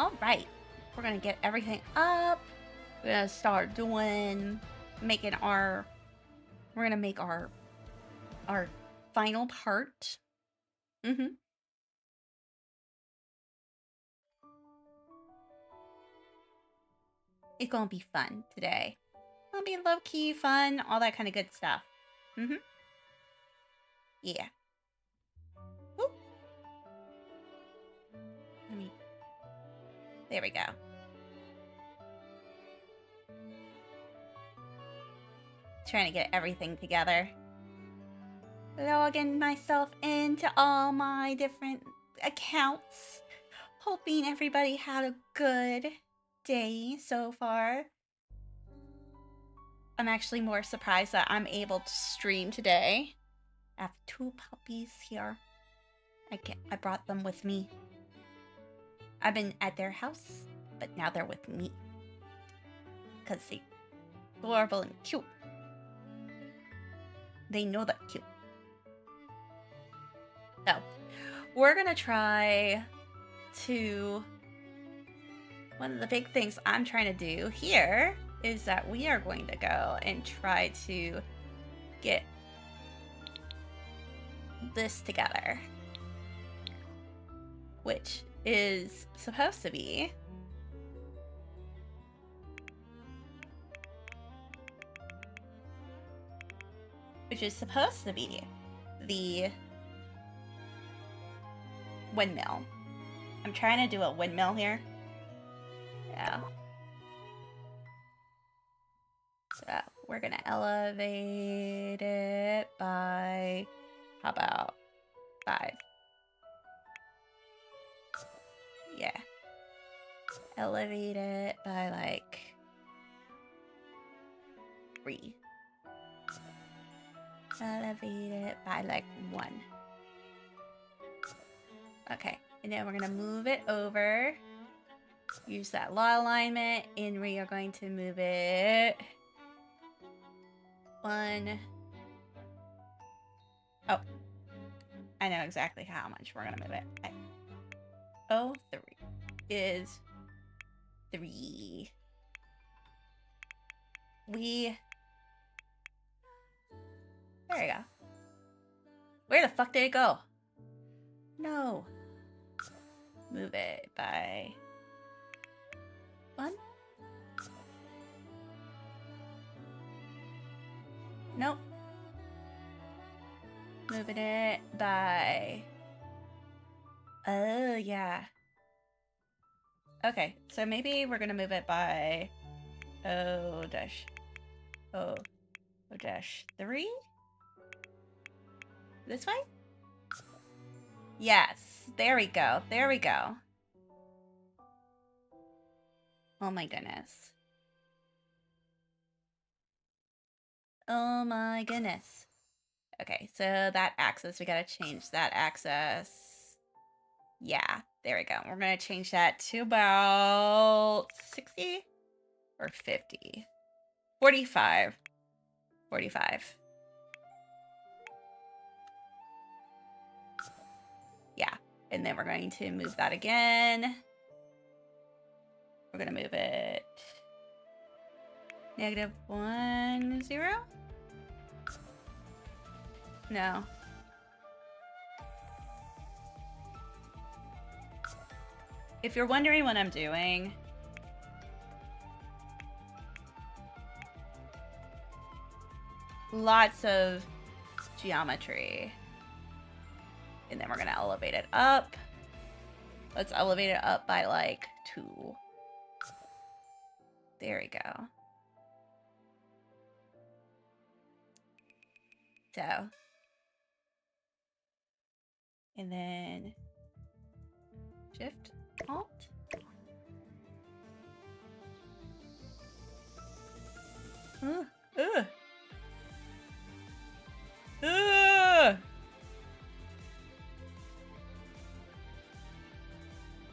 All right, we're gonna get everything up. We're gonna start making our. We're gonna make our final part. It's gonna be fun today. It'll be low key fun, all that kind of good stuff. Yeah. Whoop. There we go. Trying to get everything together. Logging myself into all my different accounts. Hoping everybody had a good day so far. I'm actually more surprised that I'm able to stream today. I have 2 puppies here. I brought them with me. I've been at their house, but now they're with me. Because they're adorable and cute. They know they're cute. So, we're gonna try to... One of the big things I'm trying to do here is that we are going to go and try to get this together. Which is supposed to be... the windmill. I'm trying to do a windmill here. Yeah. So we're gonna elevate it by, how about 5? Yeah. Elevate it by like 3. Elevate it by like 1. Okay, and then we're gonna move it over. Use that law alignment, and we are going to move it 1. Oh, I know exactly how much we're gonna move it. 3 is 3. There you go. Where the fuck did it go? No. Move it by 1. Nope. Moving it by... Oh, yeah. Okay, so maybe we're gonna move it by O-3? This way? Yes, there we go. There we go. Oh my goodness. Oh my goodness. Okay, so that axis, we gotta change that axis. Yeah, there we go. We're gonna change that to about 60 or 50. 45. 45. Yeah, and then we're going to move that again. We're gonna move it -1, 0? No. If you're wondering what I'm doing, lots of geometry. And then we're gonna elevate it up. Let's elevate it up by like 2. There we go. So. And then Shift, Alt.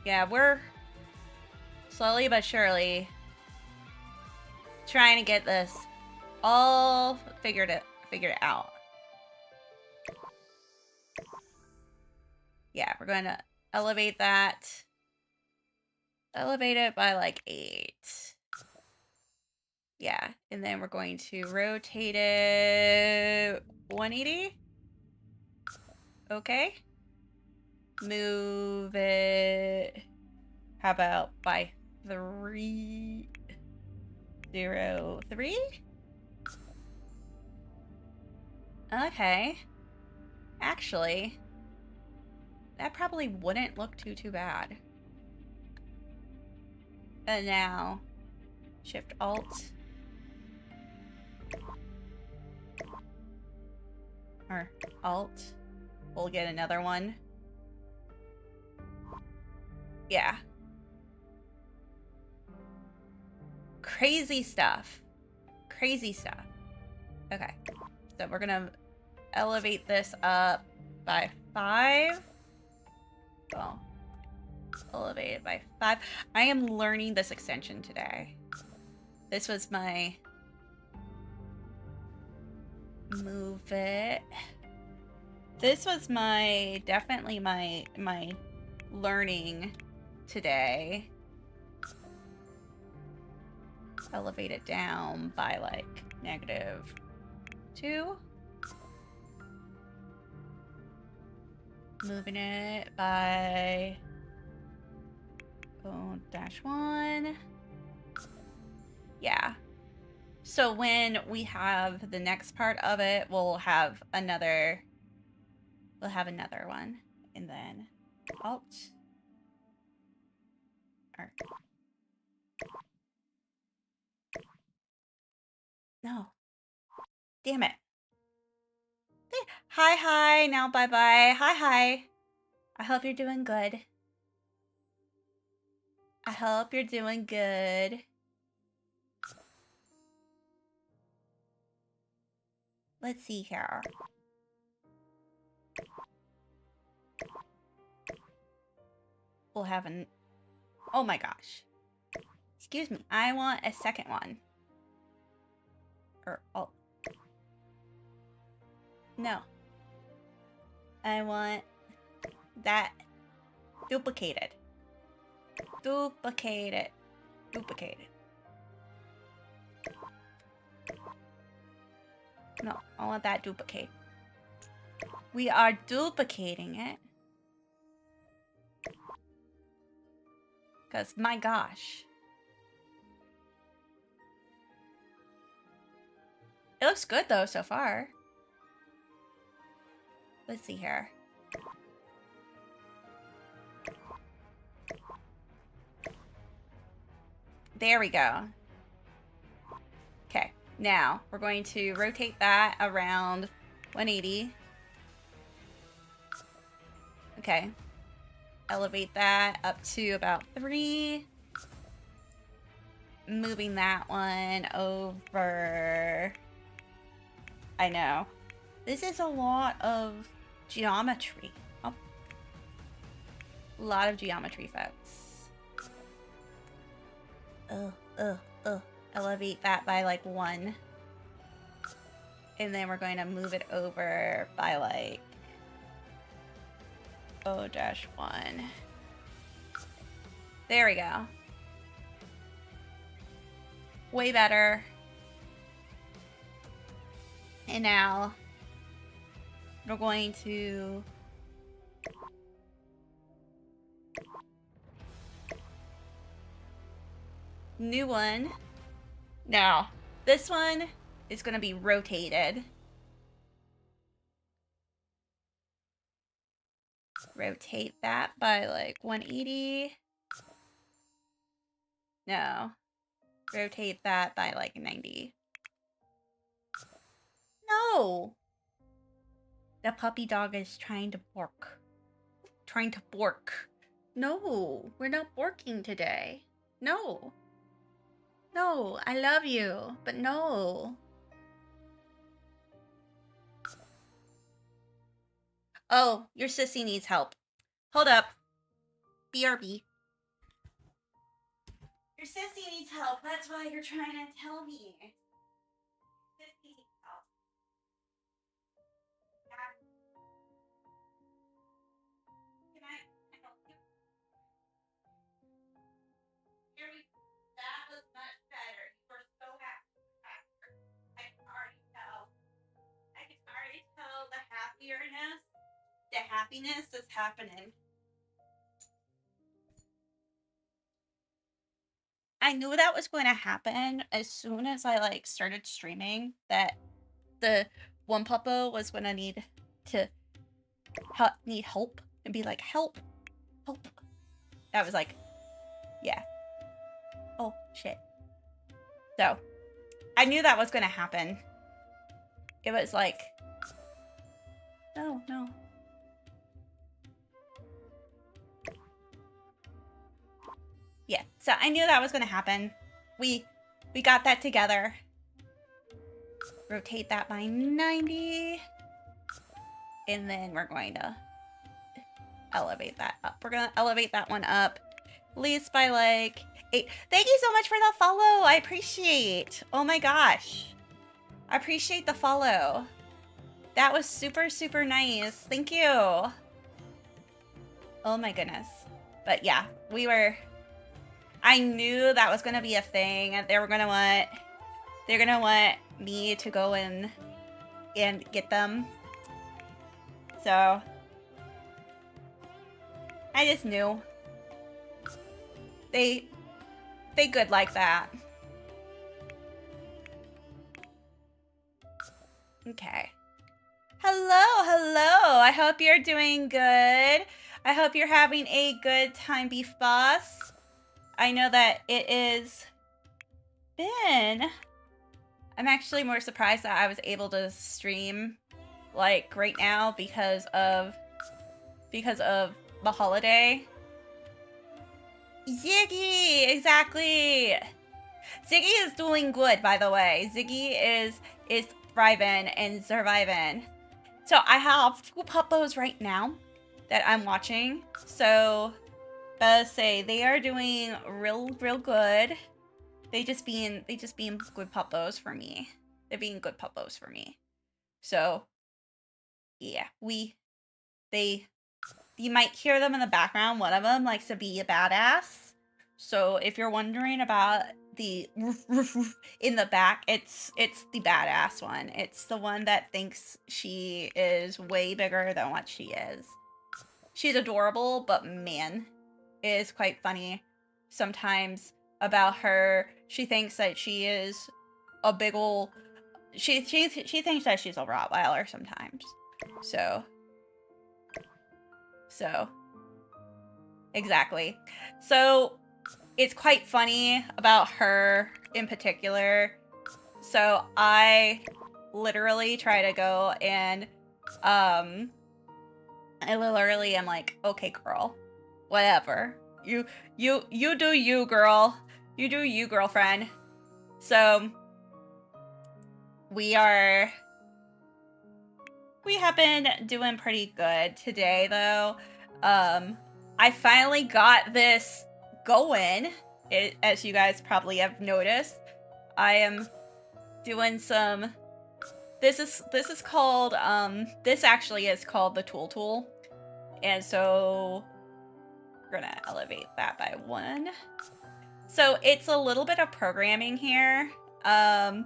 Yeah, we're slowly but surely trying to get this all figured out. Yeah, we're going to elevate that elevate it by like 8. Yeah, and then we're going to rotate it 180. Okay. Move it. How about by 303? Okay. Actually, that probably wouldn't look too bad. And now, Shift Alt. Or Alt. We'll get another one. Yeah. Crazy stuff. Crazy stuff. Okay. So we're gonna elevate this up by 5. Well, elevate it by 5. I am learning this extension today. This was my move it. This was my definitely my learning today. Elevate it down by like -2. Moving it by -1. Yeah. So when we have the next part of it, we'll have another one. And then Alt. Or no. Damn it. Hi, now bye. Hi. I hope you're doing good. I hope you're doing good. Let's see here. We'll have an... Oh my gosh. Excuse me. I want a second one. Or... Oh. No. I want that duplicated. Duplicated. No, I want that duplicate. We are duplicating it. Because, my gosh. It looks good, though, so far. Let's see here. There we go. Okay, now we're going to rotate that around 180. Okay. Elevate that up to about 3. Moving that one over. I know. This is a lot of geometry. Oh. A lot of geometry, folks. Elevate that by like 1. And then we're going to move it over by like -1. There we go. Way better. And now we're going to new one. Now, this one is going to be rotated. Rotate that by like 180. No. Rotate that by like 90. No! The puppy dog is trying to bork. No, we're not borking today. No. No, I love you, but no. Oh, your sissy needs help. Hold up. BRB. Your sissy needs help. That's why you're trying to tell me. Sissy needs help. Can I help you? happiness is happening. I knew that was going to happen as soon as I like started streaming, that the one puppo was going to need help and be like, help. That was like, yeah. Oh, shit. So, I knew that was going to happen. It was like, no. Yeah, so I knew that was going to happen. We got that together. Rotate that by 90. And then we're going to elevate that up. We're going to elevate that one up at least by like 8. Thank you so much for the follow. I appreciate. Oh my gosh. I appreciate the follow. That was super, super nice. Thank you. Oh my goodness. But yeah, I knew that was going to be a thing. They're going to want me to go in and get them. So I just knew. They good like that. Okay. Hello. I hope you're doing good. I hope you're having a good time, Beef Boss. I know that it is been... I'm actually more surprised that I was able to stream like right now because of the holiday. Ziggy, exactly. Ziggy is doing good, by the way. Ziggy is thriving and surviving. So I have 2 puppos right now that I'm watching. So let's say they are doing real good. They just being good puppos for me. They're being good puppos for me. So yeah, you might hear them in the background. One of them likes to be a badass. So if you're wondering about the in the back, it's the badass one. It's the one that thinks she is way bigger than what she is. She's adorable, but man, it is quite funny sometimes about her. She thinks that she is a big ol' she thinks that she's a Rottweiler sometimes. So exactly. So it's quite funny about her in particular. So I literally try to go and I literally am like, okay, girl, whatever. You do you, girl. You do you, girlfriend. So we have been doing pretty good today, though. I finally got this going. As you guys probably have noticed, I am doing some. This is called this actually is called the tool, and so we're gonna elevate that by 1. So it's a little bit of programming here, and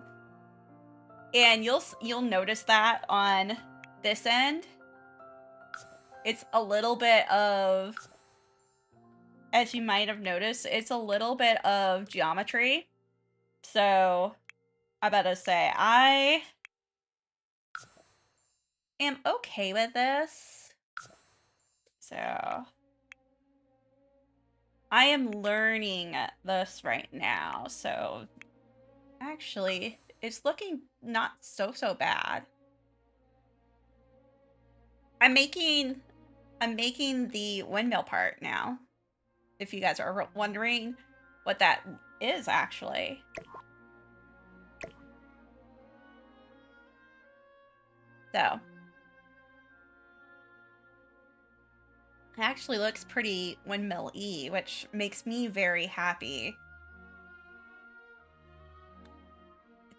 you'll notice that on this end. It's a little bit of, as you might have noticed, it's a little bit of geometry. So I better say, I am okay with this. So I am learning this right now. So actually, it's looking not so bad. I'm making the windmill part now. If you guys are wondering what that is, actually. So it actually looks pretty windmill-y, which makes me very happy.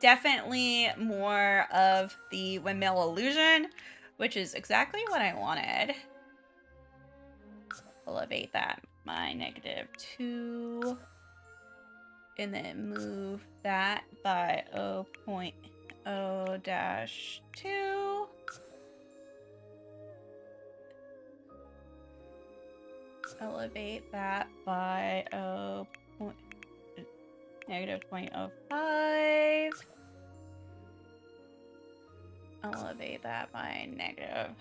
Definitely more of the windmill illusion, which is exactly what I wanted. Elevate that by -2. And then move that by 0.0-2. elevate that by negative 0.05. Elevate that by negative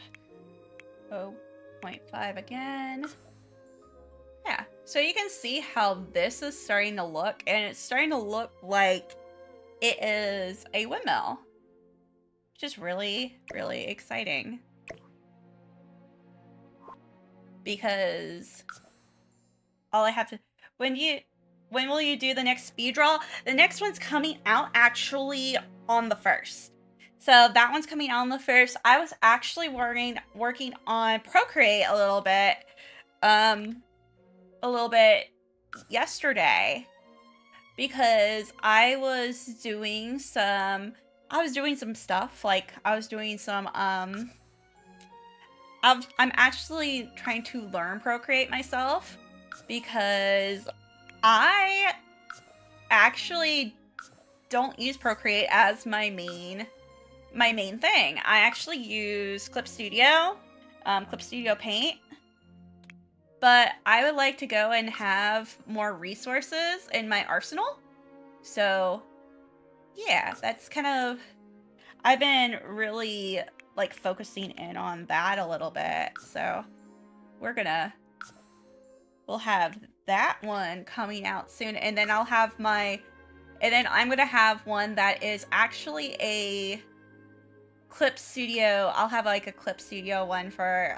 0.5 again. Yeah, so you can see how this is starting to look, and it's starting to look like it is a windmill, which is really, really exciting. Because all I have to, when will you do the next speed draw? The next one's coming out actually on the 1st. So that one's coming out on the 1st. I was actually working on Procreate a little bit yesterday, because I was doing some stuff. Like, I was doing some I'm actually trying to learn Procreate myself, because I actually don't use Procreate as my main thing. I actually use Clip Studio Paint, but I would like to go and have more resources in my arsenal. So yeah, that's kind of, I've been really like focusing in on that a little bit. So we'll have that one coming out soon, and then I'm gonna have one that is actually a Clip Studio. I'll have like a Clip Studio one for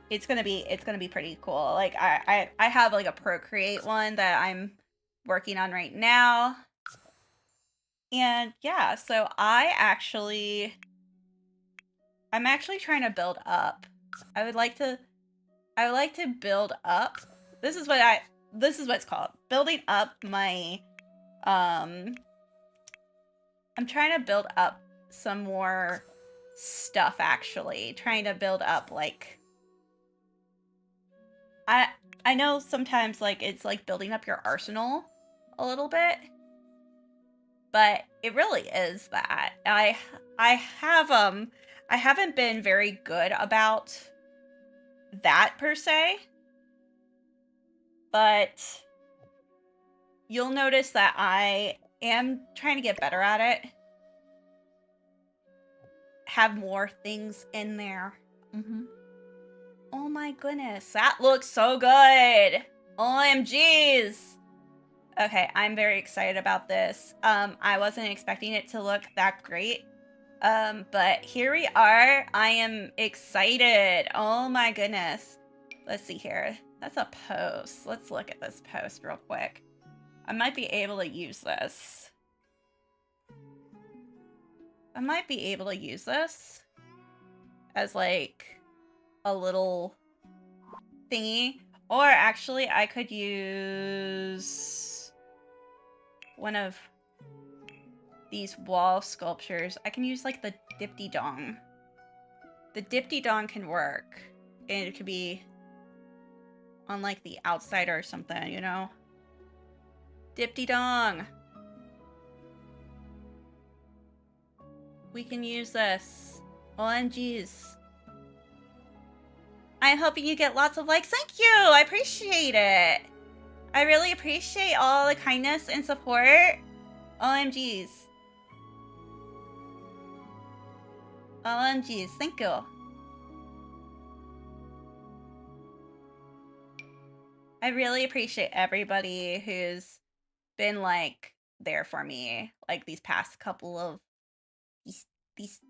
it's gonna be pretty cool. Like, I have like a Procreate one that I'm working on right now. And yeah, so I'm actually trying to build up. I would like to build up. This is what it's called. Building up my I'm trying to build up some more stuff, actually. Trying to build up, like, I know sometimes, like, it's like building up your arsenal a little bit, but it really is that. I haven't been very good about that per se, but you'll notice that I am trying to get better at it. Have more things in there. Oh my goodness, that looks so good. OMGs. Okay, I'm very excited about this. I wasn't expecting it to look that great. But here we are. I am excited. Oh my goodness. Let's see here. That's a post. Let's look at this post real quick. I might be able to use this. As like a little thingy. Or actually, I could use one of these wall sculptures. I can use like the Dipty Dong. The Dipty Dong can work. And it could be on like the outside or something, you know? Dipty Dong. We can use this. OMGs. I'm hoping you get lots of likes. Thank you! I appreciate it. I really appreciate all the kindness and support. OMGs. OMGs. Thank you. I really appreciate everybody who's been like there for me, like these past couple of these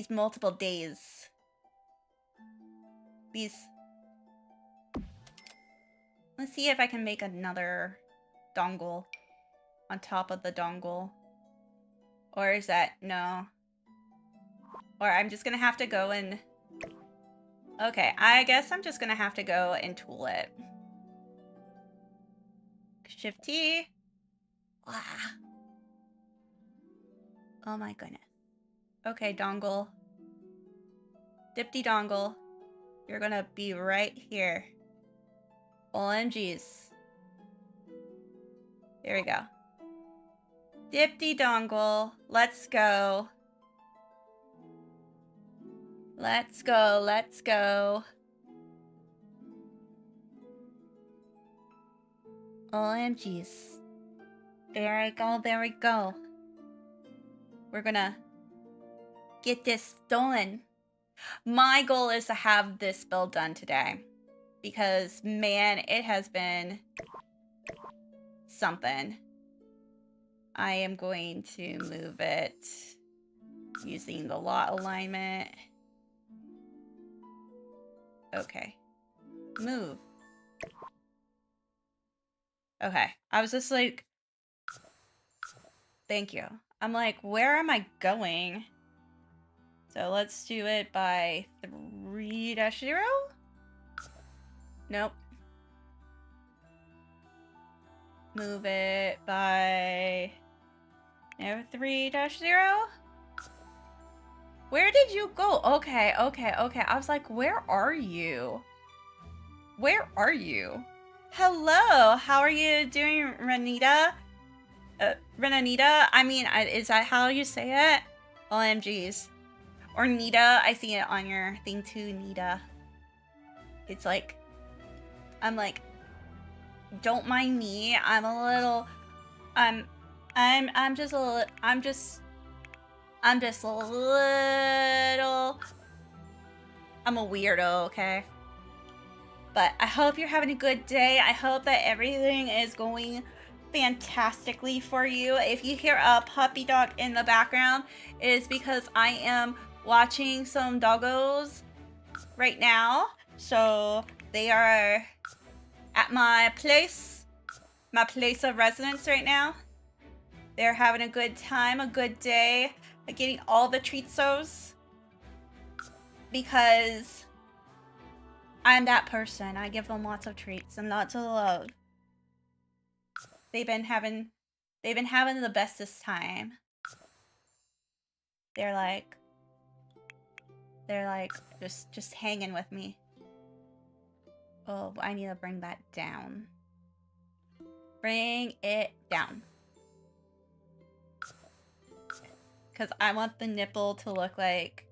multiple days. Let's see if I can make another dongle on top of the dongle. Or is that, no. Or I'm just gonna have to go and, okay, I guess I'm just gonna have to go and tool it. Shift T. Wow. Oh my goodness. Okay, dongle. Dipty dongle. You're gonna be right here. OMGs. There we go. Dipty dongle. Let's go. Let's go. Let's go. OMGs. There we go, there we go. We're gonna get this done. My goal is to have this build done today. Because, man, it has been something. I am going to move it using the lot alignment. Okay. Move. Okay. I was just like... Thank you. I'm like, where am I going? So let's do it by 3-0? Nope. Move it by... No, 3-0? Where did you go? Okay, okay, okay. I was like, where are you? Where are you? Hello, how are you doing, Renita? Renanita? I mean, is that how you say it? OMGs. Or Nita, I see it on your thing too, Nita. It's like, I'm like, don't mind me. I'm a little, I'm just a little, I'm just a little, I'm a weirdo, okay? But I hope you're having a good day. I hope that everything is going fantastically for you. If you hear a puppy dog in the background, it is because I am watching some doggos right now. So they are at my place of residence right now. They're having a good time, a good day, getting all the treatsos because I'm that person. I give them lots of treats and lots of love. They've been having the bestest time. They're like just hanging with me. Oh, I need to bring that down. Bring it down. Because I want the nipple to look like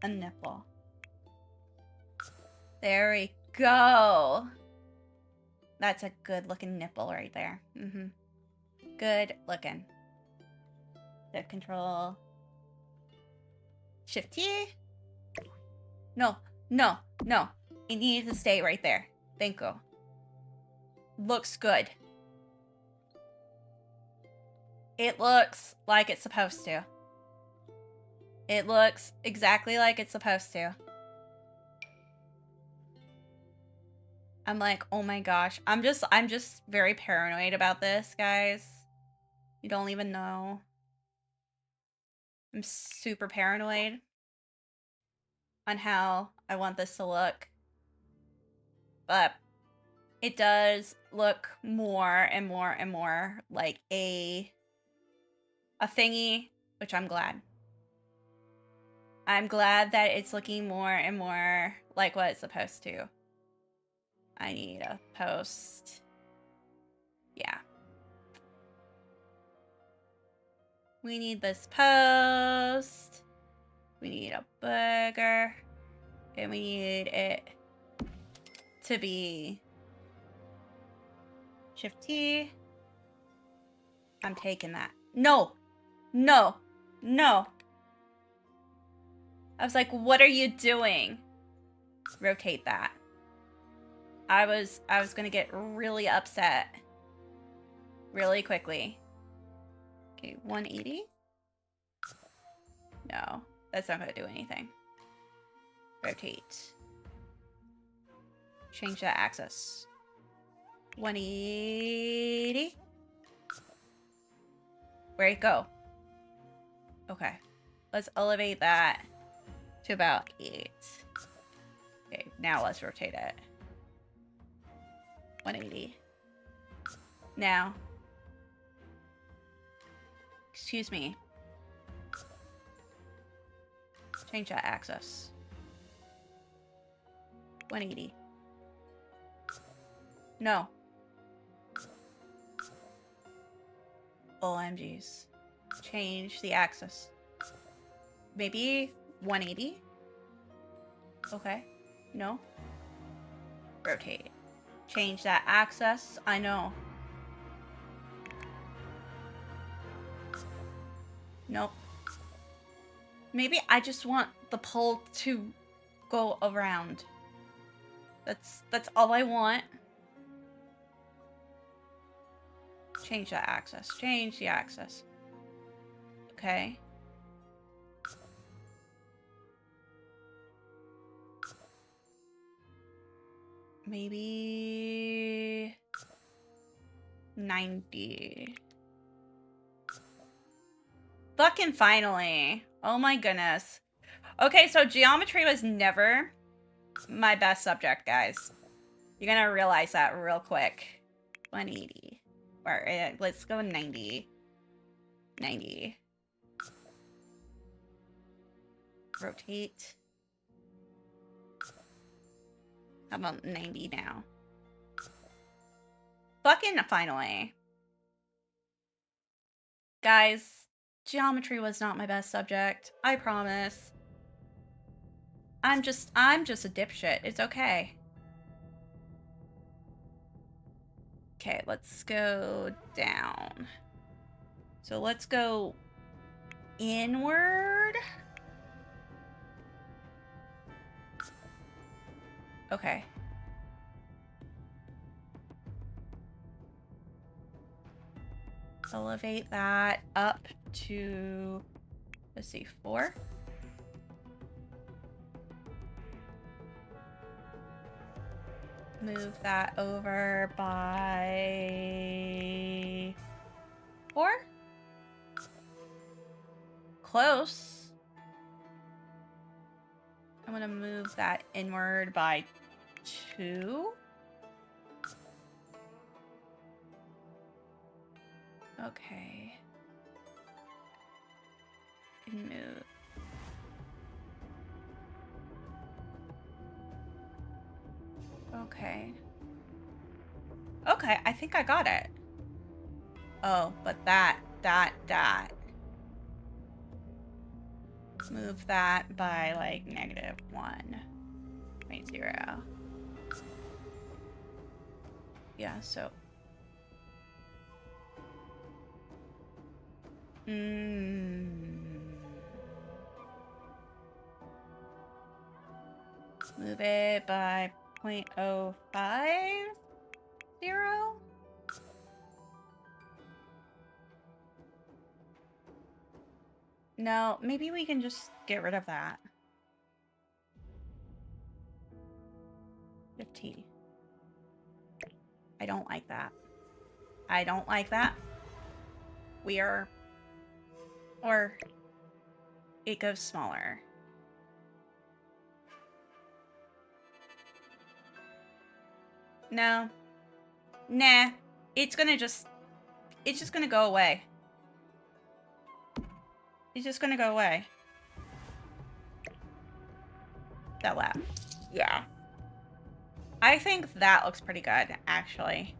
a nipple. There we go. That's a good looking nipple right there. Good looking. The control. Shift T. No, no, no. It needs to stay right there. Thank you. Looks good. It looks like it's supposed to. It looks exactly like it's supposed to. I'm like, oh my gosh. I'm just very paranoid about this, guys. You don't even know. I'm super paranoid on how I want this to look. But it does look more and more and more like a thingy, which I'm glad. I'm glad that it's looking more and more like what it's supposed to. I need a post. Yeah. We need this post. We need a burger. And we need it to be Shift T. I'm taking that. No! No! No! I was like, what are you doing? Rotate that. I was gonna get really upset really quickly. Okay, 180? No, that's not gonna do anything. Rotate. Change that axis. 180. Where'd it go? Okay. Let's elevate that to about 8. Okay, now let's rotate it. 180. Now. Excuse me. Change that axis. 180. No. OMGs. Change the axis. Maybe 180? Okay. No. Rotate. Change that axis. I know. Nope. Maybe I just want the pole to go around. That's all I want. Change that axis. Change the axis. Okay. Maybe 90. Fucking finally. Oh my goodness. Okay, so geometry was never my best subject, guys. You're gonna realize that real quick. 180. Or let's go 90. 90. Rotate. How about 90 now? Fucking finally. Guys, geometry was not my best subject. I promise. I'm just a dipshit. It's okay. Okay, let's go down. So let's go inward. Okay. Elevate that up to, let's see, 4. Move that over by 4. Close. I'm gonna move that inward by 2. Okay. And move. Okay. Okay, I think I got it. Oh, but that. Move that by like -1.0. Yeah, so. Move it by 0.050. No, maybe we can just get rid of that. 15. I don't like that. I don't like that. Or it goes smaller. No. Nah. It's just gonna go away. It's just gonna go away. That left. Yeah. I think that looks pretty good, actually.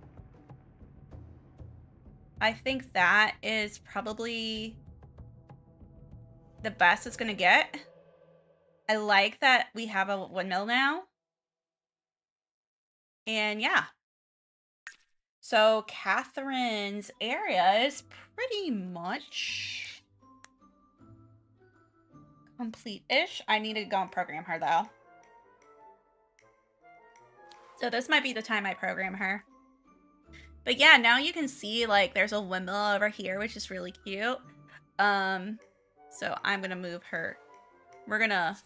I think that is probably the best it's gonna get. I like that we have a windmill now. And yeah. So Catherine's area is pretty much complete-ish. I need to go and program her, though. So this might be the time I program her. But yeah, now you can see, like, there's a windmill over here, which is really cute. So I'm gonna move her. We're gonna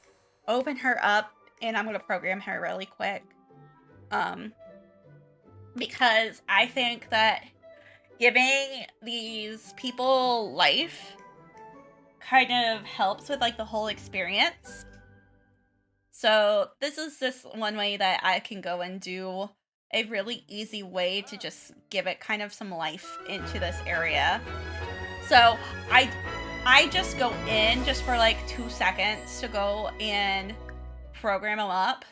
open her up, and I'm gonna program her really quick. Because I think that giving these people life kind of helps with, like, the whole experience. So this is just one way that I can go and do a really easy way to just give it kind of some life into this area. So I just go in just for like 2 seconds to go and program them up.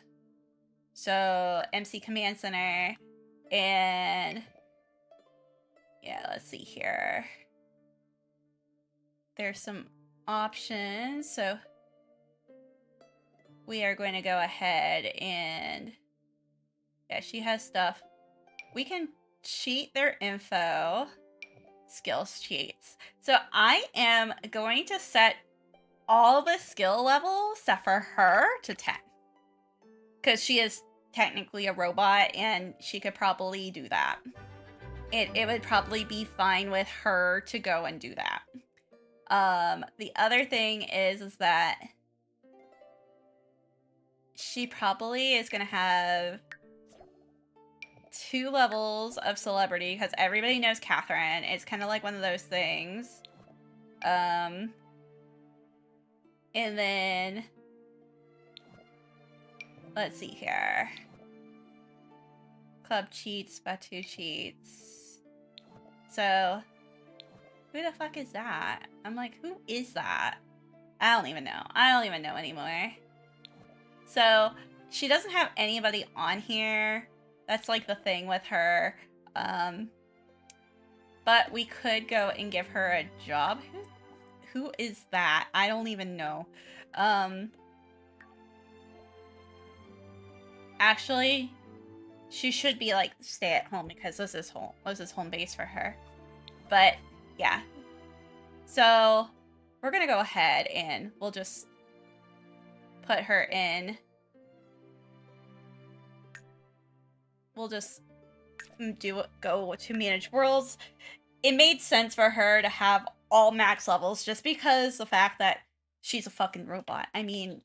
So MC Command Center, and yeah, let's see here. There's some options. So we are going to go ahead and yeah, she has stuff we can cheat their info. Skills cheats. So I am going to set all the skill levels except for her to 10. Because she is technically a robot and she could probably do that. It would probably be fine with her to go and do that. The other thing is that she probably is going to have 2 levels of celebrity because everybody knows Catherine. It's kind of like one of those things. And then let's see here. Club cheats, Batu cheats. So who the fuck is that? I'm like, who is that? I don't even know. I don't even know anymore. So she doesn't have anybody on here. That's like the thing with her. But we could go and give her a job. Who is that? I don't even know. Actually, she should be like stay at home because this is home base for her. But yeah. So we're gonna go ahead and we'll just put her in. We'll just go to manage worlds. It made sense for her to have all max levels just because the fact that she's a fucking robot. I mean,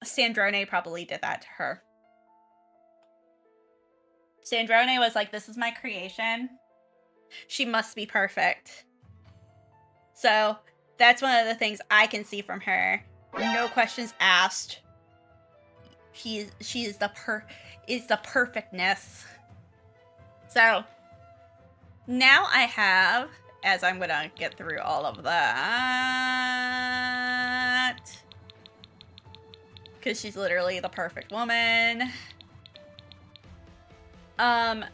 Sandrone probably did that to her. Sandrone was like, this is my creation. She must be perfect. So that's one of the things I can see from her. No questions asked. She is the perfectness. So now I have, as I'm gonna get through all of that, because she's literally the perfect woman.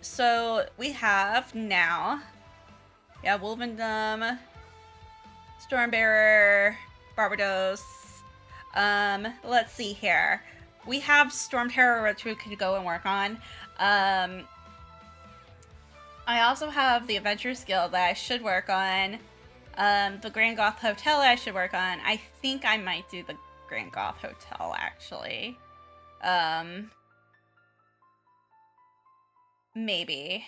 So we have now, yeah, Wolvendom, Stormbearer, Barbados. Let's see here. We have Stormbearer, which we could go and work on. I also have the Adventurers Guild that I should work on. The Grand Goth Hotel I should work on. I think I might do the Grand Goth Hotel, actually. Maybe.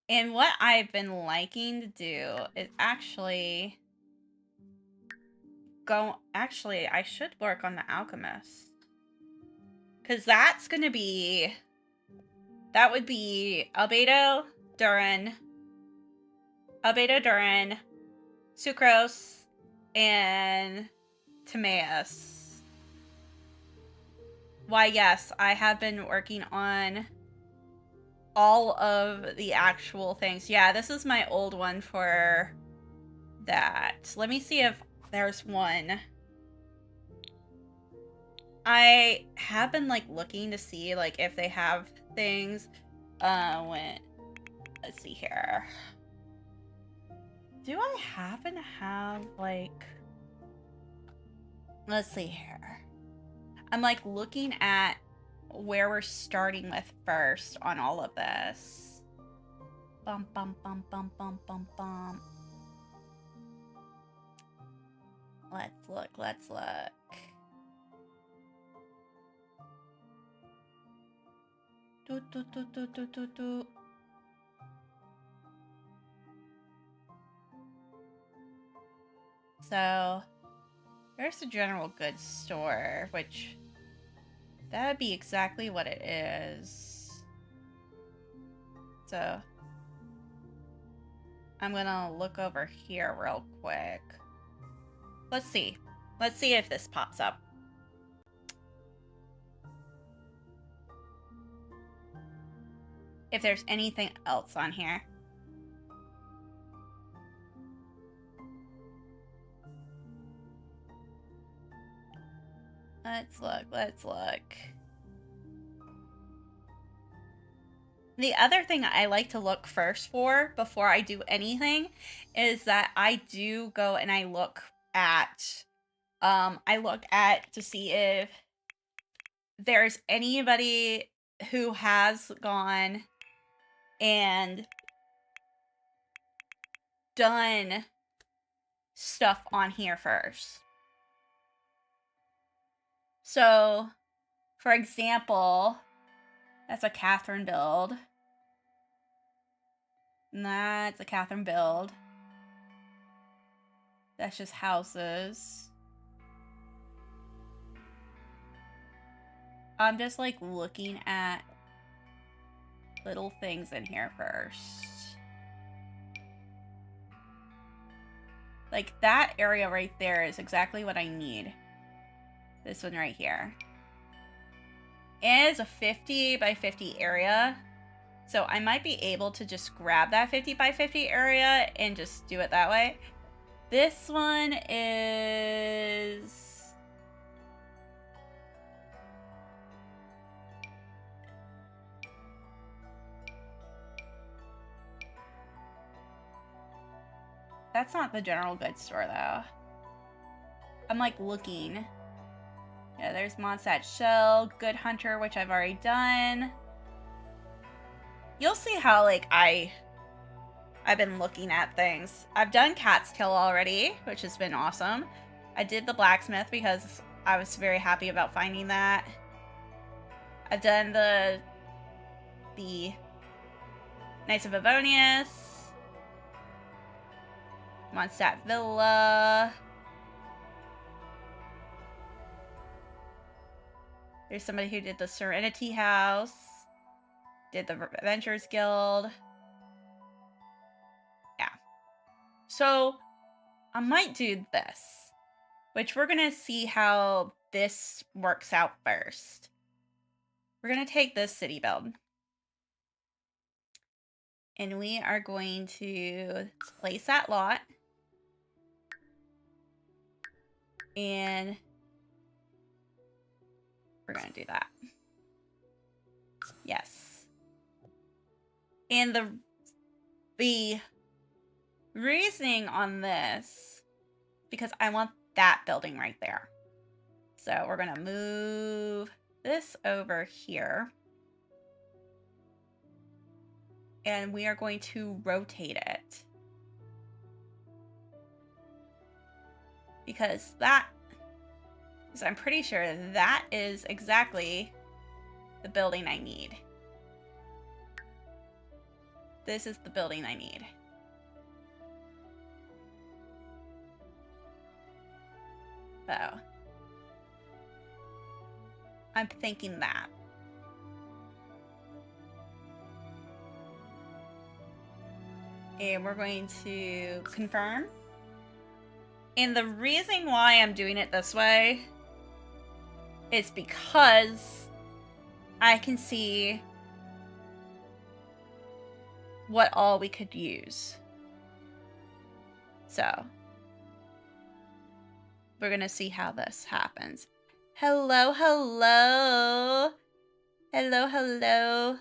And what I've been liking to do is actually actually, I should work on the Alchemist. Because that's going to be... That would be Albedo, Durin, Sucrose, and Timaeus. Why, yes, I have been working on all of the actual things. Yeah, this is my old one for that. Let me see if there's one. I have been like looking to see like if they have things. Let's see here. Do I happen to have like, let's see here. I'm like looking at where we're starting with first on all of this. Bum bum bum bum bum bum bum. Let's look. Do. So, there's the general goods store, which that would be exactly what it is. So, I'm gonna look over here real quick. Let's see. Let's see if this pops up. If there's anything else on here. Let's look. The other thing I like to look first for before I do anything is that I do go and I look at I look at to see if there's anybody who has gone and done stuff on here first. So, for example, that's a Catherine build. And that's a Catherine build. That's just houses. I'm just like looking at little things in here first. Like that area right there is exactly what I need. This one right here. It is a 50 by 50 area. So I might be able to just grab that 50 by 50 area and just do it that way. This one is... That's not the general goods store, though. I'm, like, looking. Yeah, there's Mondstadt Shell, Good Hunter, which I've already done. You'll see how, like, I've been looking at things. I've done Cat's Tail already, which has been awesome. I did the blacksmith because I was very happy about finding that. I've done the Knights of Avonius, Mondstadt Villa. There's somebody who did the Serenity House, did the Adventurers Guild. Yeah. So I might do this, which we're going to see how this works out first. We're going to take this city build. And we are going to place that lot. And we're going to do that. Yes. And the reasoning on this, because I want that building right there. So we're going to move this over here. And we are going to rotate it. Because I'm pretty sure that is exactly the building I need. This is the building I need. So, I'm thinking that. And we're going to confirm. And the reason why I'm doing it this way is because I can see what all we could use. So, we're going to see how this happens. Hello, hello. Hello, hello.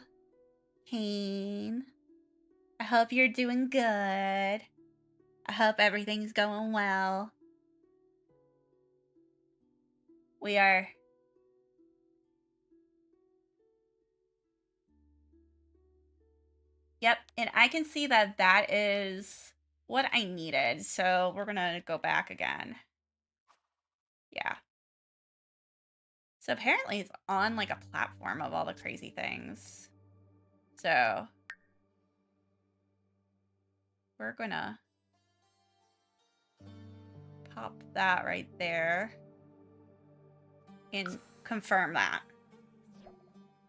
Kane. I hope you're doing good. I hope everything's going well. We are... Yep, and I can see that that is what I needed. So we're going to go back again. Yeah. So apparently it's on like a platform of all the crazy things. So we're going to pop that right there and confirm that.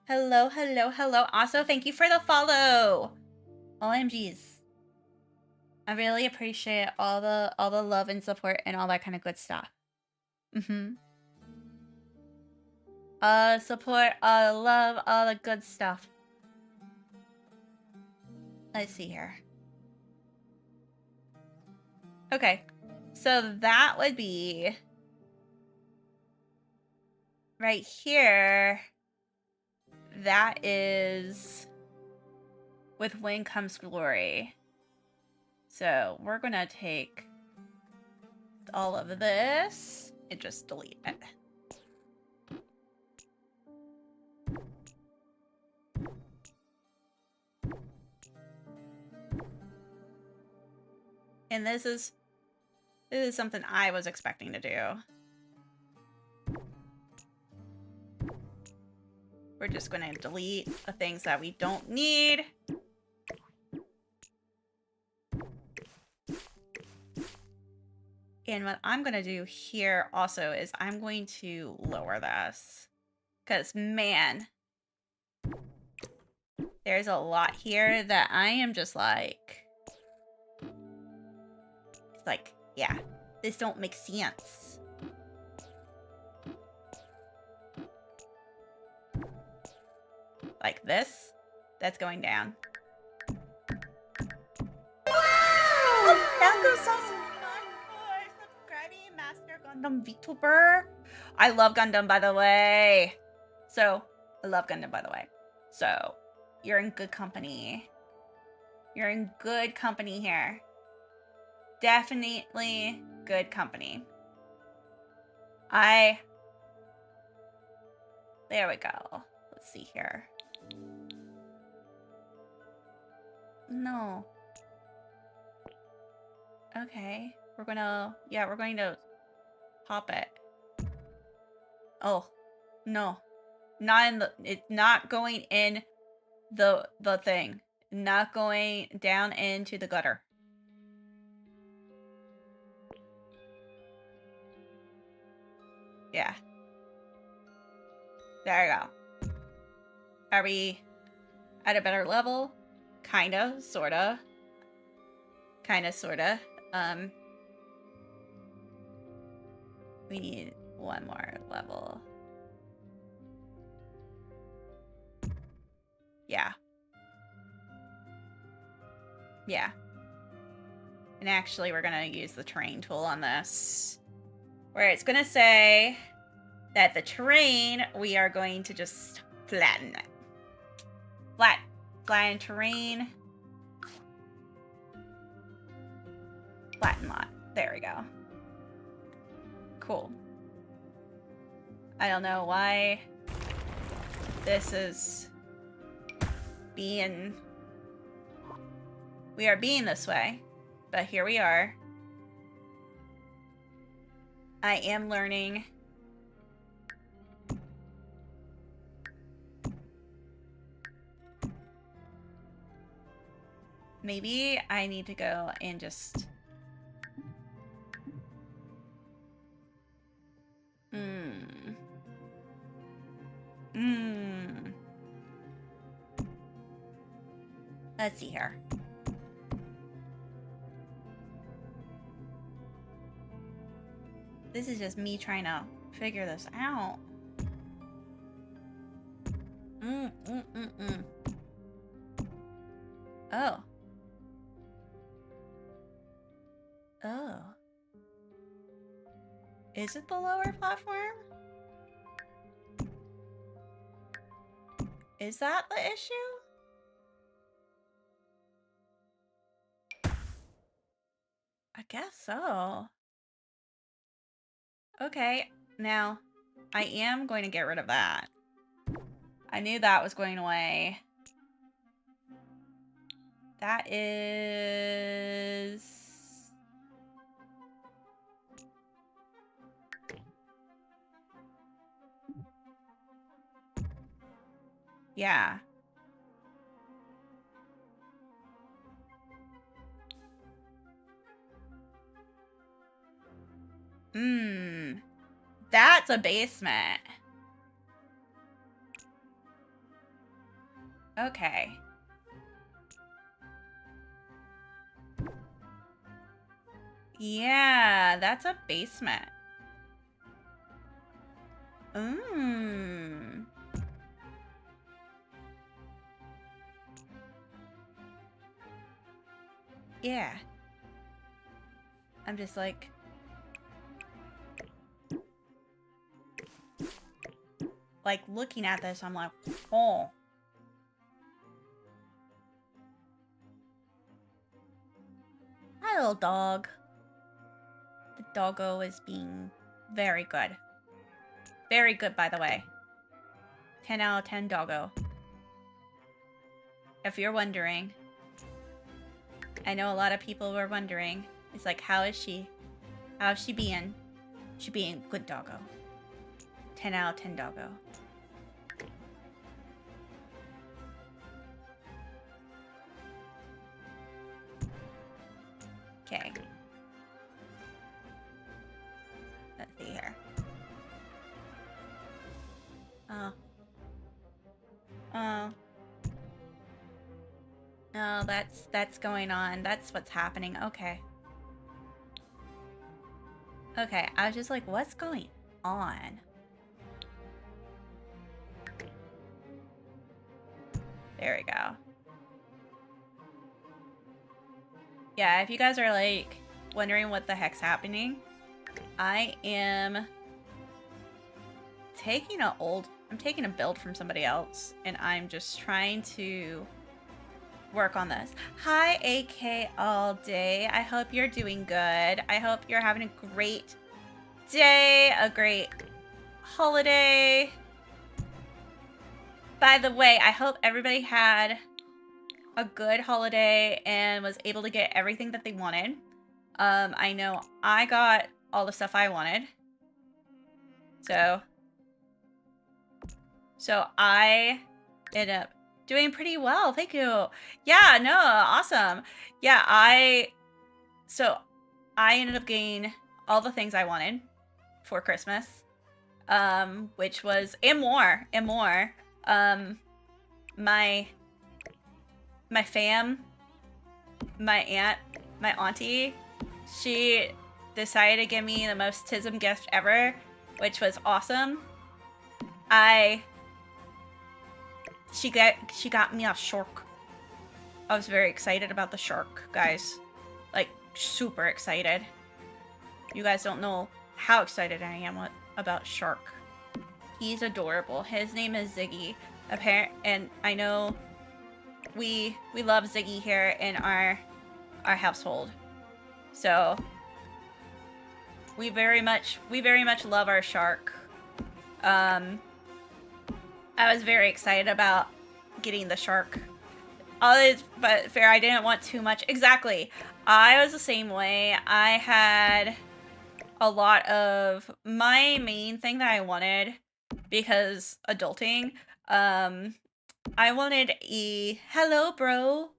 Hello, hello, hello. Also, thank you for the follow. OMGs. I really appreciate all the love and support and all that kind of good stuff. Support, love, all the good stuff. Let's see here. Okay. So that would be right here. That is with When Comes Glory. So we're gonna take all of this and just delete it. And this is something I was expecting to do. We're just going to delete the things that we don't need. And what I'm going to do here also is I'm going to lower this. Because, man, there's a lot here that I am just like... It's like, yeah, this don't make sense. Like this, that's going down. Oh, that goes so much for subscribing, Master Gundam VTuber. I love Gundam, by the way. So, I love Gundam, by the way. So, you're in good company. You're in good company here. Definitely good company. There we go. Let's see here. No. Okay. We're going to pop it. Oh, no. It's not going in the thing. Not going down into the gutter. Yeah. There you go. Are we at a better level? Kinda, sorta. Kinda, sorta. We need one more level. Yeah. Yeah. And actually, we're gonna use the terrain tool on this. Where it's gonna say that the terrain, we are going to just flatten it. Flatten terrain. Flatten lot. There we go. Cool. I don't know why this is being... We are being this way, but here we are. I am learning. Maybe I need to go and just... Let's see here. This is just me trying to figure this out. Oh. Oh. Is it the lower platform? Is that the issue? I guess so. Okay, now I am going to get rid of that. I knew that was going away. That is... Yeah. That's a basement. Okay. Yeah, that's a basement. Yeah. I'm just like... Like, looking at this, I'm like, oh. Hi, little dog. The doggo is being Very good. Very good, by the way. 10 out of 10, doggo. If you're wondering. I know a lot of people were wondering. It's like, how is she? How is she being? She being good, doggo. 10 out of 10, doggo. Okay. Let's see here. Oh. Oh. No, that's going on. That's what's happening. Okay. Okay, I was just like, what's going on? There we go. Yeah, if you guys are like wondering what the heck's happening, I am taking I'm taking a build from somebody else, and I'm just trying to work on this. Hi, AK all day. I hope you're doing good. I hope you're having a great day, a great holiday. By the way, I hope everybody had a good holiday and was able to get everything that they wanted. I know I got all the stuff I wanted. So I ended up doing pretty well. Thank you. Yeah, no, awesome. Yeah, so I ended up getting all the things I wanted for Christmas. Which was, and more. My fam, my aunt, my auntie, she decided to give me the most TISM gift ever, which was awesome. She got me a shark. I was very excited about the shark, guys. Like, super excited. You guys don't know how excited I am about shark. He's adorable. His name is Ziggy. And I know we love Ziggy here in our household. So we very much love our shark. I was very excited about getting the shark. But fair, I didn't want too much. Exactly. I was the same way. I had a lot of my main thing that I wanted, because adulting, I wanted a hello bro.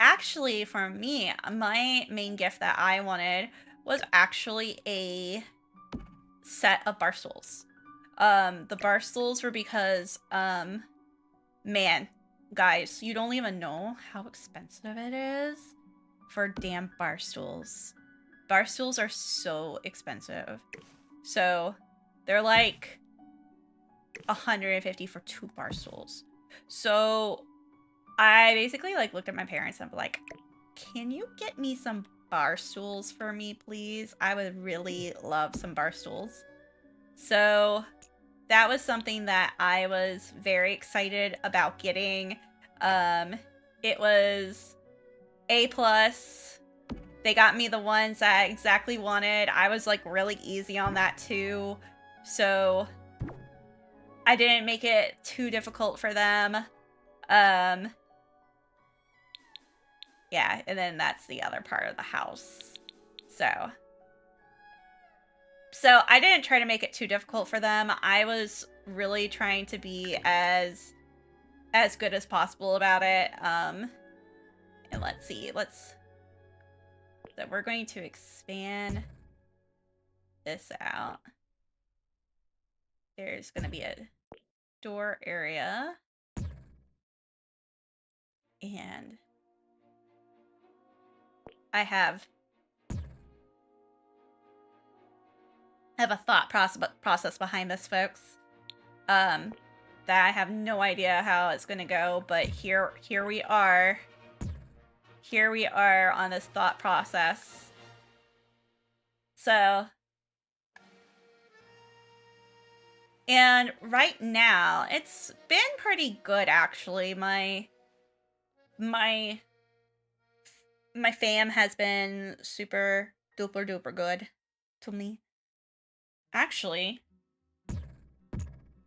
Actually, for me, my main gift that I wanted was actually a set of bar stools. The bar stools were because, man, guys, you don't even know how expensive it is for damn bar stools. Bar stools are so expensive. So they're like 150 for 2 bar stools. So I basically like looked at my parents and I'm like, can you get me some bar stools for me, please? I would really love some bar stools. So that was something that I was very excited about getting. It was A+. They got me the ones that I exactly wanted. I was like really easy on that too. So I didn't make it too difficult for them. Yeah, and then that's the other part of the house. So I didn't try to make it too difficult for them. I was really trying to be as good as possible about it. And let's see. So we're going to expand this out. There's going to be a door area. And I have a thought process behind this, folks. That I have no idea how it's gonna go, but here we are. Here we are on this thought process. So, and right now, it's been pretty good actually. My My fam has been super duper duper good to me. Actually,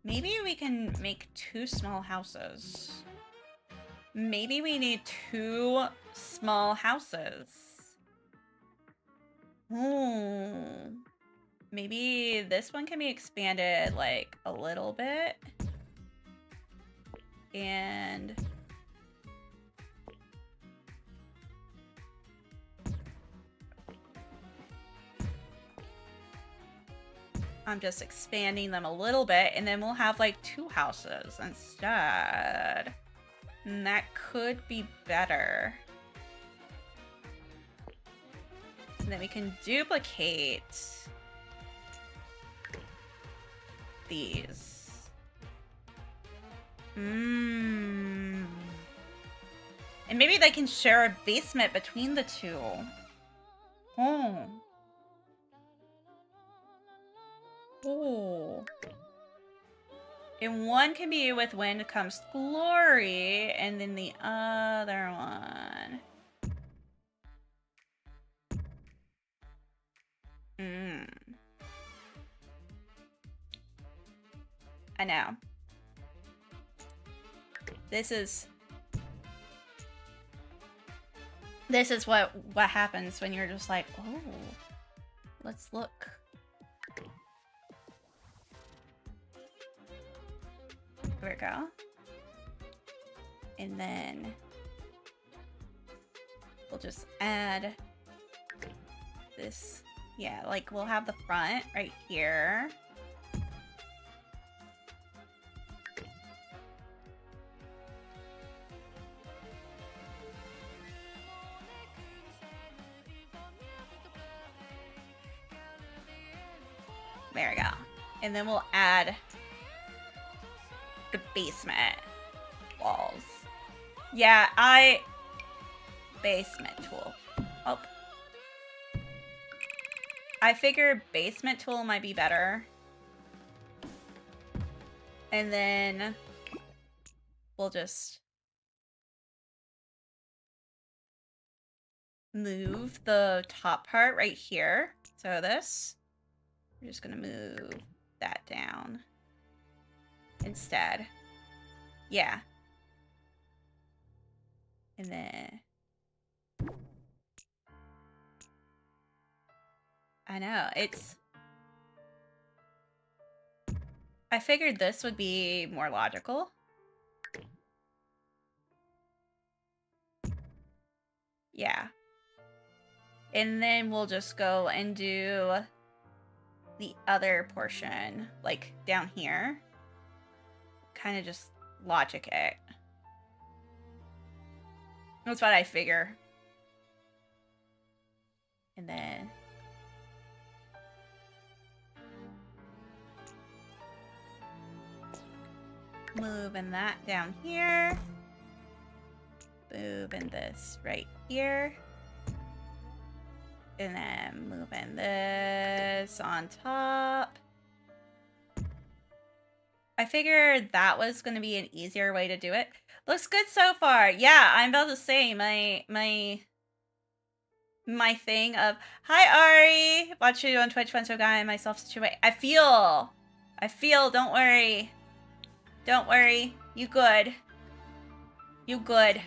maybe we can make 2 small houses. Maybe we need 2 small houses. Maybe this one can be expanded like a little bit. And I'm just expanding them a little bit, and then we'll have like 2 houses instead. And that could be better. And then we can duplicate these. And maybe they can share a basement between the 2. Oh. Oh. And one can be with Wind Comes Glory, and then the other one. I know. This is what happens when you're just like, oh, let's look. There we go. And then we'll just add this. Yeah, like we'll have the front right here. There we go. And then we'll add the basement walls. Yeah, basement tool. Oh. I figure basement tool might be better. And then we'll just move the top part right here. So this, we're just gonna move that down instead. Yeah. And then I know, I figured this would be more logical. Yeah. And then we'll just go and do the other portion, like down here. Kind of just logic it. That's what I figure. And then moving that down here. Moving this right here. And then moving this on top. I figured that was going to be an easier way to do it. Looks good so far. Yeah, I'm about to say my thing of, hi Ari, watch you on Twitch once a guy myself situation. I feel, don't worry. Don't worry. You good. You good.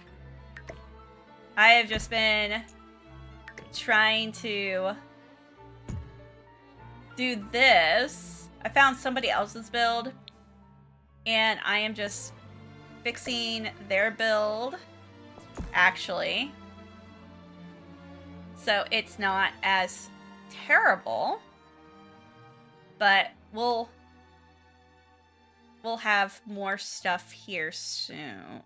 I have just been trying to do this. I found somebody else's build, and I am just fixing their build, actually. So it's not as terrible, but we'll have more stuff here soon.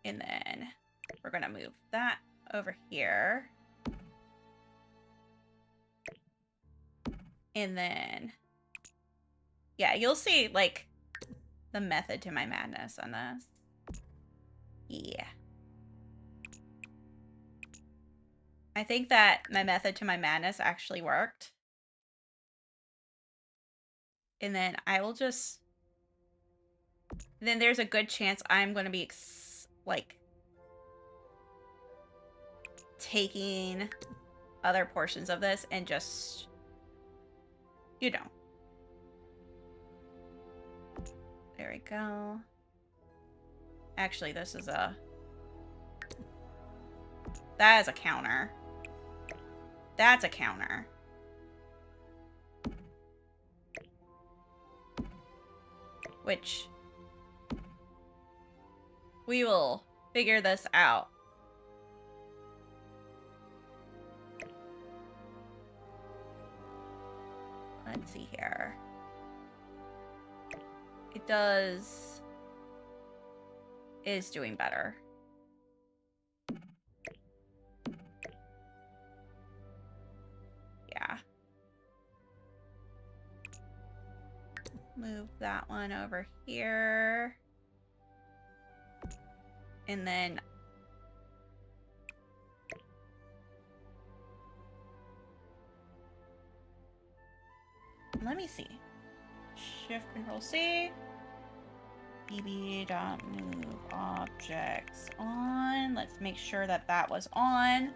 And then we're gonna move that over here. And then, yeah, you'll see, like, the method to my madness on this. Yeah. I think that my method to my madness actually worked. And then I will just... Then there's a good chance I'm going to be, like, taking other portions of this and just, you know. There we go. Actually, this is a... That is a counter. That's a counter. Which... we will figure this out. Let's see here. It does... is doing better. Yeah. Move that one over here. And then... let me see. Shift Control C. BB.move objects on. Let's make sure that that was on.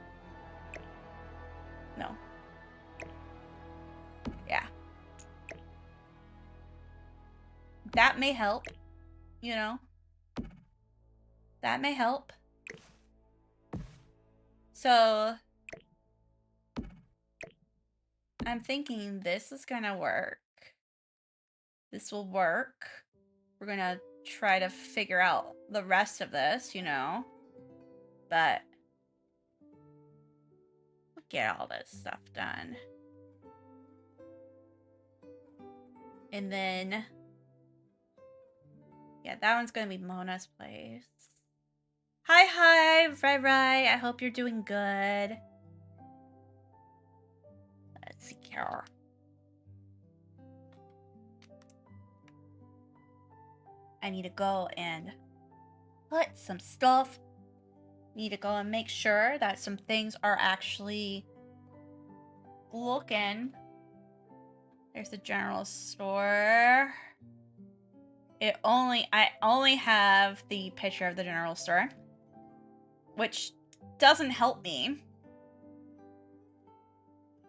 No. Yeah. That may help. You know. That may help. So... I'm thinking this is gonna work. This will work. We're gonna try to figure out the rest of this, you know. But we'll get all this stuff done. And then... yeah, that one's gonna be Mona's place. Hi, Rai. I hope you're doing good. Let's see here. I need to go and put some stuff. Need to go and make sure that some things are actually looking. There's the general store. I only have the picture of the general store, which doesn't help me.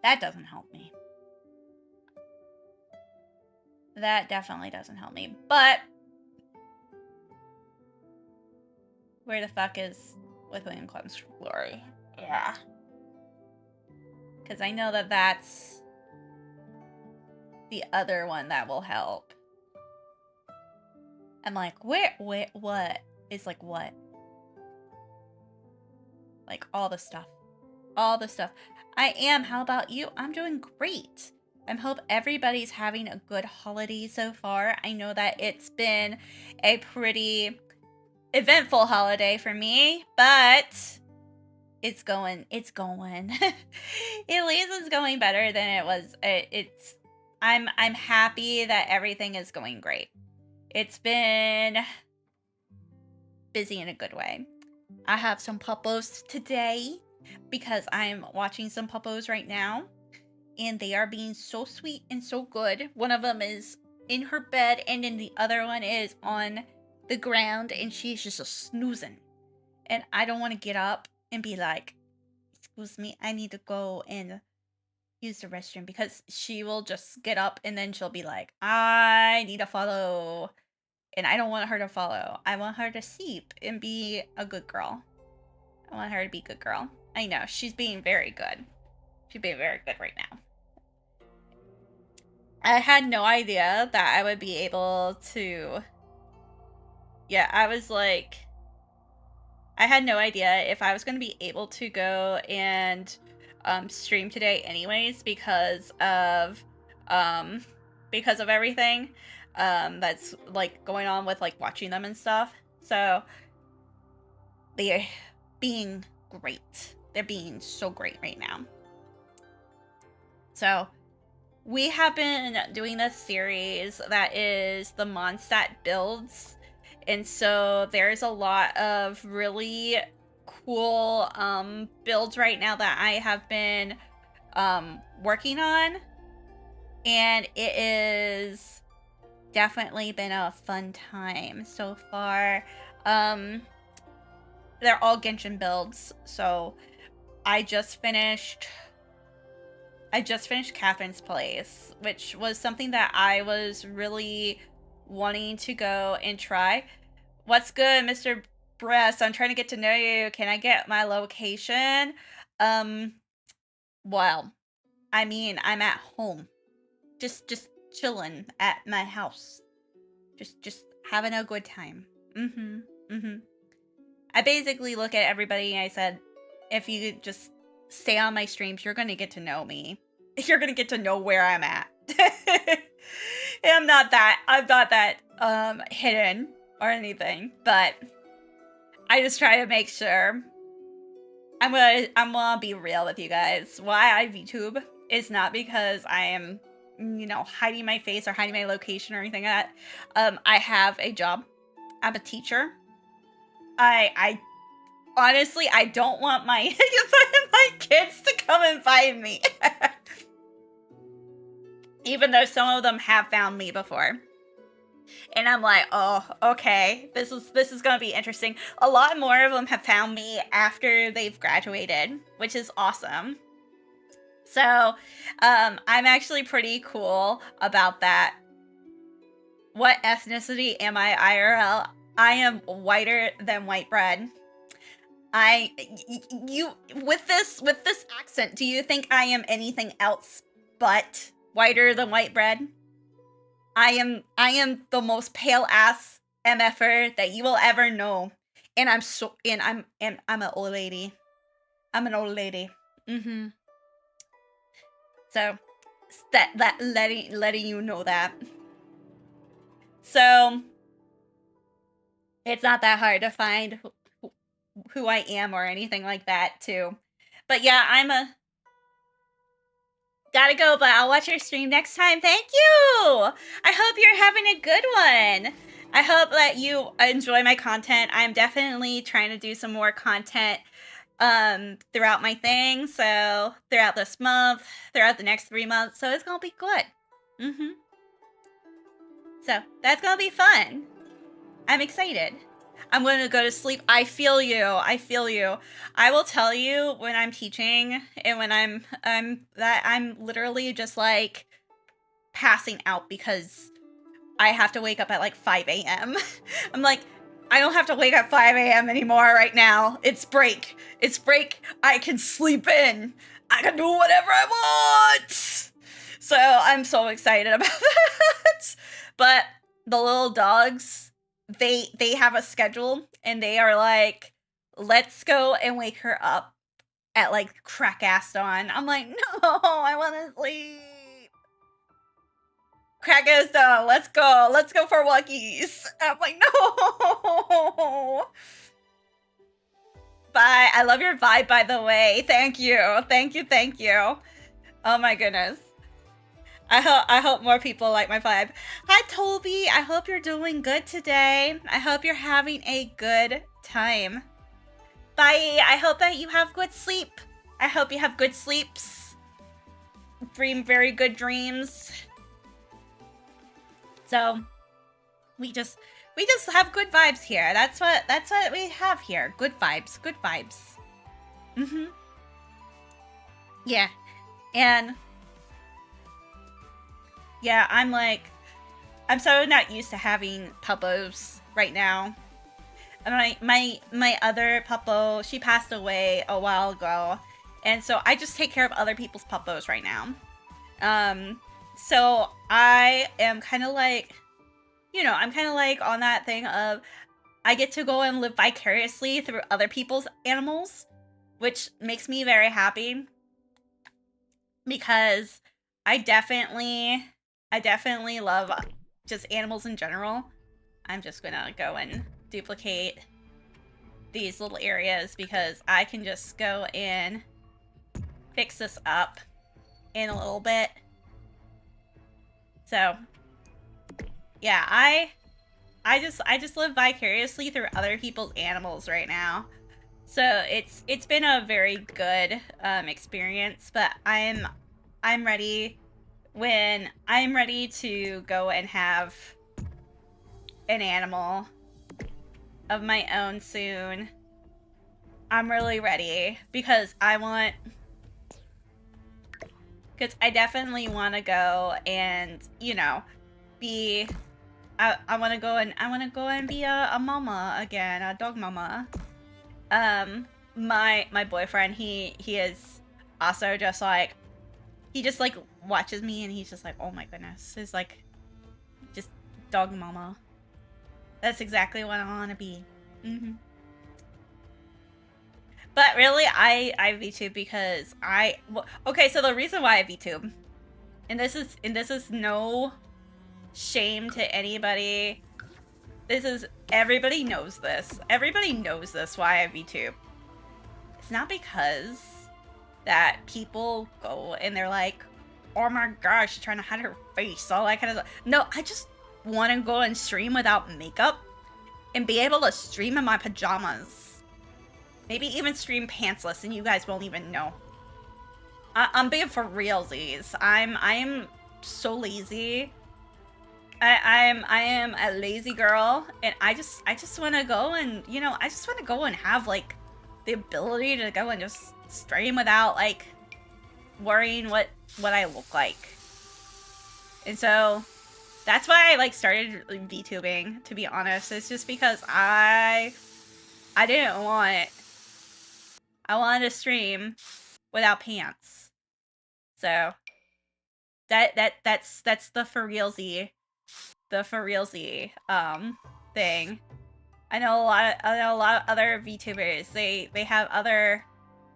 That doesn't help me. That definitely doesn't help me. But where the fuck is with William Clem's Glory? Yeah. Because I know that that's the other one that will help. I'm like, what? It's like, what? Like, all the stuff. All the stuff. I am. How about you? I'm doing great. I hope everybody's having a good holiday so far. I know that it's been a pretty eventful holiday for me, but it's going. At least it's going better than it was. I'm happy that everything is going great. It's been busy in a good way. I have some puppos today because I'm watching some puppos right now, and they are being so sweet and so good. One of them is in her bed, and then the other one is on the ground, and she's just snoozing. And I don't want to get up and be like, excuse me, I need to go and use the restroom, because she will just get up and then she'll be like, I need to follow. And I don't want her to follow. I want her to sleep and be a good girl. I want her to be a good girl. I know, she's being very good. She's being very good right now. I had no idea that I would be able to... yeah, I was like... I had no idea if I was going to be able to go and stream today anyways, because of everything that's like going on with like watching them and stuff. So they're being great. They're being so great right now. So we have been doing this series that is the Mondstadt builds. And so there's a lot of really cool builds right now that I have been working on. And it is definitely been a fun time so far. They're all Genshin builds, so I just finished Catherine's Place, which was something that I was really wanting to go and try. What's good, Mr. Breast? I'm trying to get to know you. Can I get my location? Well, I mean, I'm at home. Just chilling at my house. Just having a good time. I basically look at everybody and I said, if you just stay on my streams, you're gonna get to know me. You're gonna get to know where I'm at. I'm not that hidden or anything, but I just try to make sure. I'm gonna be real with you guys. Why I VTube is not because I am, you know, hiding my face or hiding my location or anything like that. I have a job. I'm a teacher. I honestly, I don't want my my kids to come and find me. Even though some of them have found me before. And I'm like, oh, okay, this is gonna be interesting. A lot more of them have found me after they've graduated, which is awesome. So, I'm actually pretty cool about that. What ethnicity am I IRL? I am whiter than white bread. You with this accent, do you think I am anything else but whiter than white bread? I am the most pale ass MFer that you will ever know. And I'm an old lady. I'm an old lady. So that letting you know that. So it's not that hard to find who I am or anything like that too. But yeah, gotta go, but I'll watch your stream next time. Thank you! I hope you're having a good one. I hope that you enjoy my content. I'm definitely trying to do some more content throughout my thing. So throughout this month, throughout the next 3 months. So it's gonna be good. So that's gonna be fun. I'm excited. I'm gonna go to sleep. I feel you. I feel you. I will tell you when I'm teaching and when I'm literally just like passing out because I have to wake up at like 5 a.m. I'm like, I don't have to wake up 5 a.m. anymore right now. It's break. It's break. I can sleep in. I can do whatever I want. So I'm so excited about that. But the little dogs, they have a schedule and they are like, let's go and wake her up at like crack ass dawn. I'm like, no, I want to sleep. Crack ass dawn, let's go for walkies. I'm like, no. Bye. I love your vibe, by the way. Thank you. Oh my goodness. I hope more people like my vibe. Hi, Toby. I hope you're doing good today. I hope you're having a good time. Bye. I hope that you have good sleep. I hope you have good sleeps. Dream very good dreams. So, we just have good vibes here. That's what we have here. Good vibes. Good vibes. Yeah. And yeah, I'm so not used to having puppos right now. And my other puppo, she passed away a while ago. And so I just take care of other people's puppos right now. So I am kind of like, you know, I'm kind of like on that thing of I get to go and live vicariously through other people's animals, which makes me very happy because I definitely love just animals in general. I'm just gonna go and duplicate these little areas because I can just go and fix this up in a little bit. So yeah, I just live vicariously through other people's animals right now. So it's been a very good experience, but I'm ready when I'm ready to go and have an animal of my own soon. I'm really ready because I definitely want to go and, you know, be I want to go and be a mama again, a dog mama. My boyfriend, he is also just like, he just like watches me and he's just like, oh my goodness, it's like just dog mama. That's exactly what I want to be. But really, I VTube because okay. So the reason why I VTube, and this is no shame to anybody. Everybody knows this. Everybody knows this why I VTube. It's not because that people go and they're like, oh my gosh, she's trying to hide her face, all that kind of stuff. No, I just want to go and stream without makeup and be able to stream in my pajamas. Maybe even stream pantsless and you guys won't even know. I'm being for realsies. I'm so lazy. I am a lazy girl, and I just want to go and, you know, I just want to go and have like the ability to go and just stream without like worrying what I look like. And so that's why I like started VTubing, to be honest. It's just because I didn't want it. I wanted to stream without pants. So that's the for realsy thing. I know a lot of other VTubers. They have other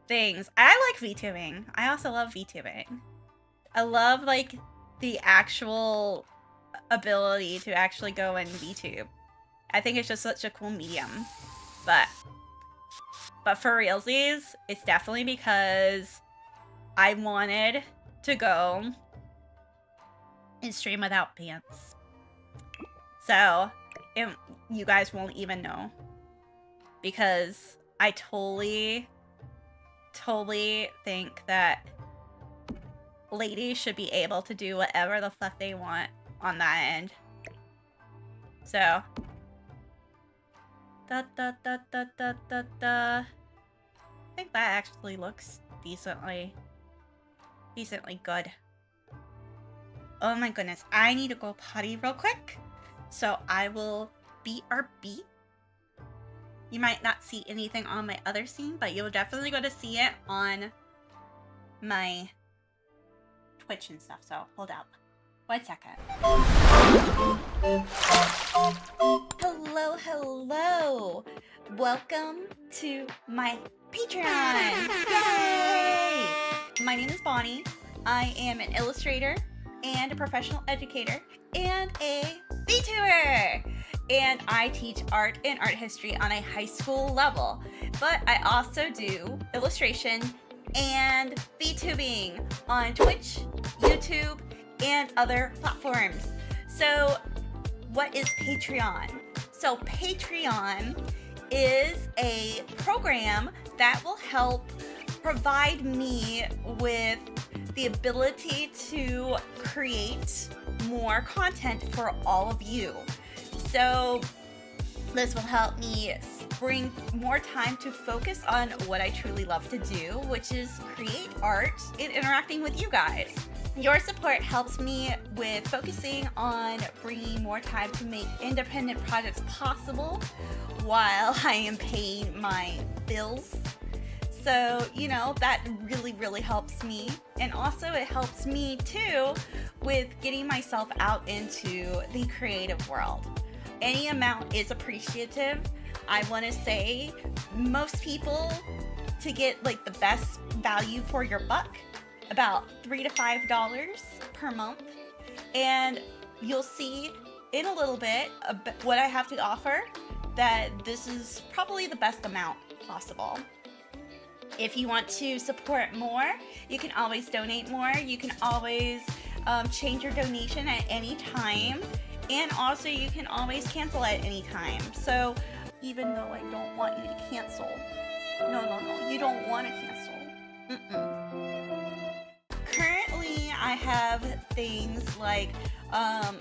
things. I like VTubing. I also love VTubing. I love like the actual ability to actually go and VTube. I think it's just such a cool medium. But for realsies, it's definitely because I wanted to go and stream without pants. So, you guys won't even know. Because I totally think that ladies should be able to do whatever the fuck they want on that end. So, I think that actually looks decently good. Oh my goodness, I need to go potty real quick. So I will BRB. You might not see anything on my other scene, but you'll definitely go to see it on my Twitch and stuff. So hold up. 1 second. Hello. Welcome to my Patreon. Yay! My name is Bonnie. I am an illustrator and a professional educator and a VTuber. And I teach art and art history on a high school level. But I also do illustration and VTubing on Twitch, YouTube, and other platforms. So what is Patreon? So Patreon is a program that will help provide me with the ability to create more content for all of you. So this will help me bring more time to focus on what I truly love to do, which is create art and interacting with you guys. Your support helps me with focusing on bringing more time to make independent projects possible while I am paying my bills. So, you know, that really helps me. And also it helps me too with getting myself out into the creative world. Any amount is appreciative. I want to say most people, to get like the best value for your buck, about $3 to $5 per month. And you'll see in a little bit what I have to offer, that this is probably the best amount possible. If you want to support more, you can always donate more. You can always change your donation at any time. And also you can always cancel at any time. So even though I don't want you to cancel, no, you don't want to cancel. Currently, I have things like a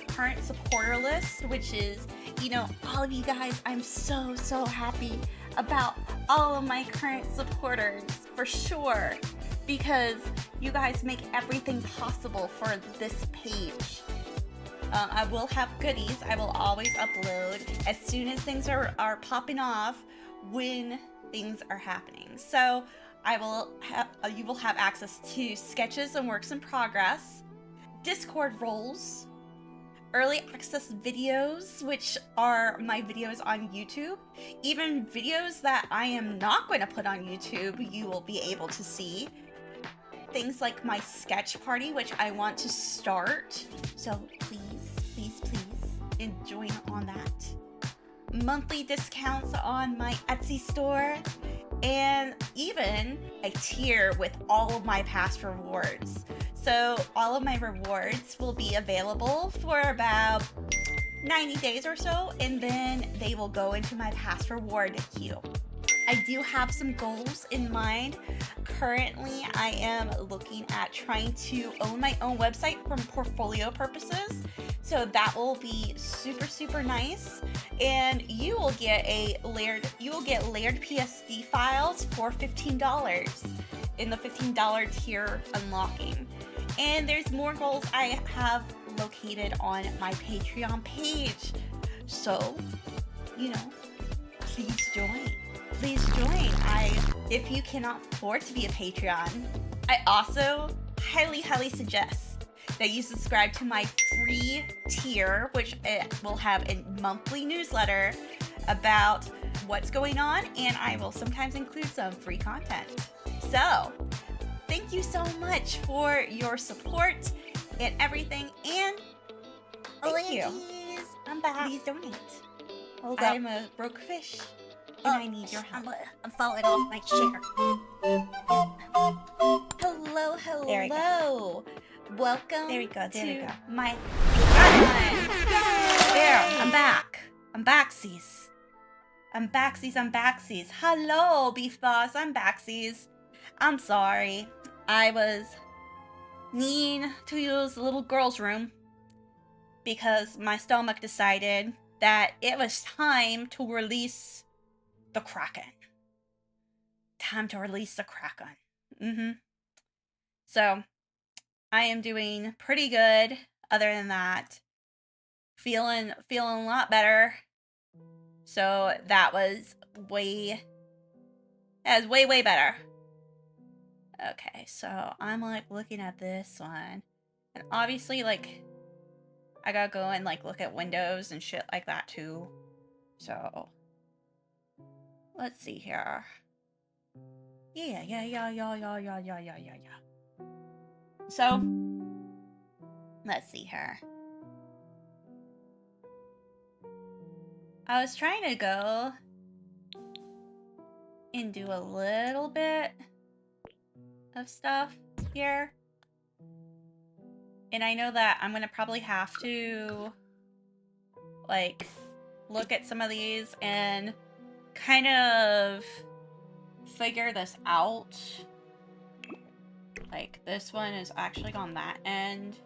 current supporter list, which is, you know, all of you guys, I'm so happy. about all of my current supporters for sure, because you guys make everything possible for this page. I will have goodies. I will always upload as soon as things are popping off when things are happening. So I will have you will have access to sketches and works in progress, Discord roles, early access videos, which are my videos on YouTube. Even videos that I am not going to put on YouTube, you will be able to see. Things like my sketch party, which I want to start. So please join on that. Monthly discounts on my Etsy store, and even a tier with all of my past rewards. So all of my rewards will be available for about 90 days or so, and then they will go into my past reward queue. I do have some goals in mind. Currently, I am looking at trying to own my own website for portfolio purposes. So that will be super nice. And you will get layered PSD files for $15 in the $15 tier unlocking. And there's more goals I have located on my Patreon page. So, please join. If you cannot afford to be a Patreon, I also highly suggest that you subscribe to my free tier, which will have a monthly newsletter about what's going on, and I will sometimes include some free content. So, thank you so much for your support and everything, and thank you. I'm back. Please donate. Hold up. I'm a broke fish, and I need your help. I'm falling off my chair. Hello. There we go. Welcome There we go. to my Patreon. There, I'm back. I'm backsies. Hello, Beef Boss. I'm backsies. I'm sorry. I was needing to use the little girl's room because my stomach decided that it was time to release the Kraken. So, I am doing pretty good. Other than that, feeling a lot better. So that was way better. Okay, so I'm like looking at this one, and obviously like I gotta go and like look at windows and shit like that too. So let's see here. Yeah. So let's see here. I was trying to go and do a little bit of stuff here. And I know that I'm gonna probably have to like look at some of these and kind of figure this out. Like this one is actually on that end.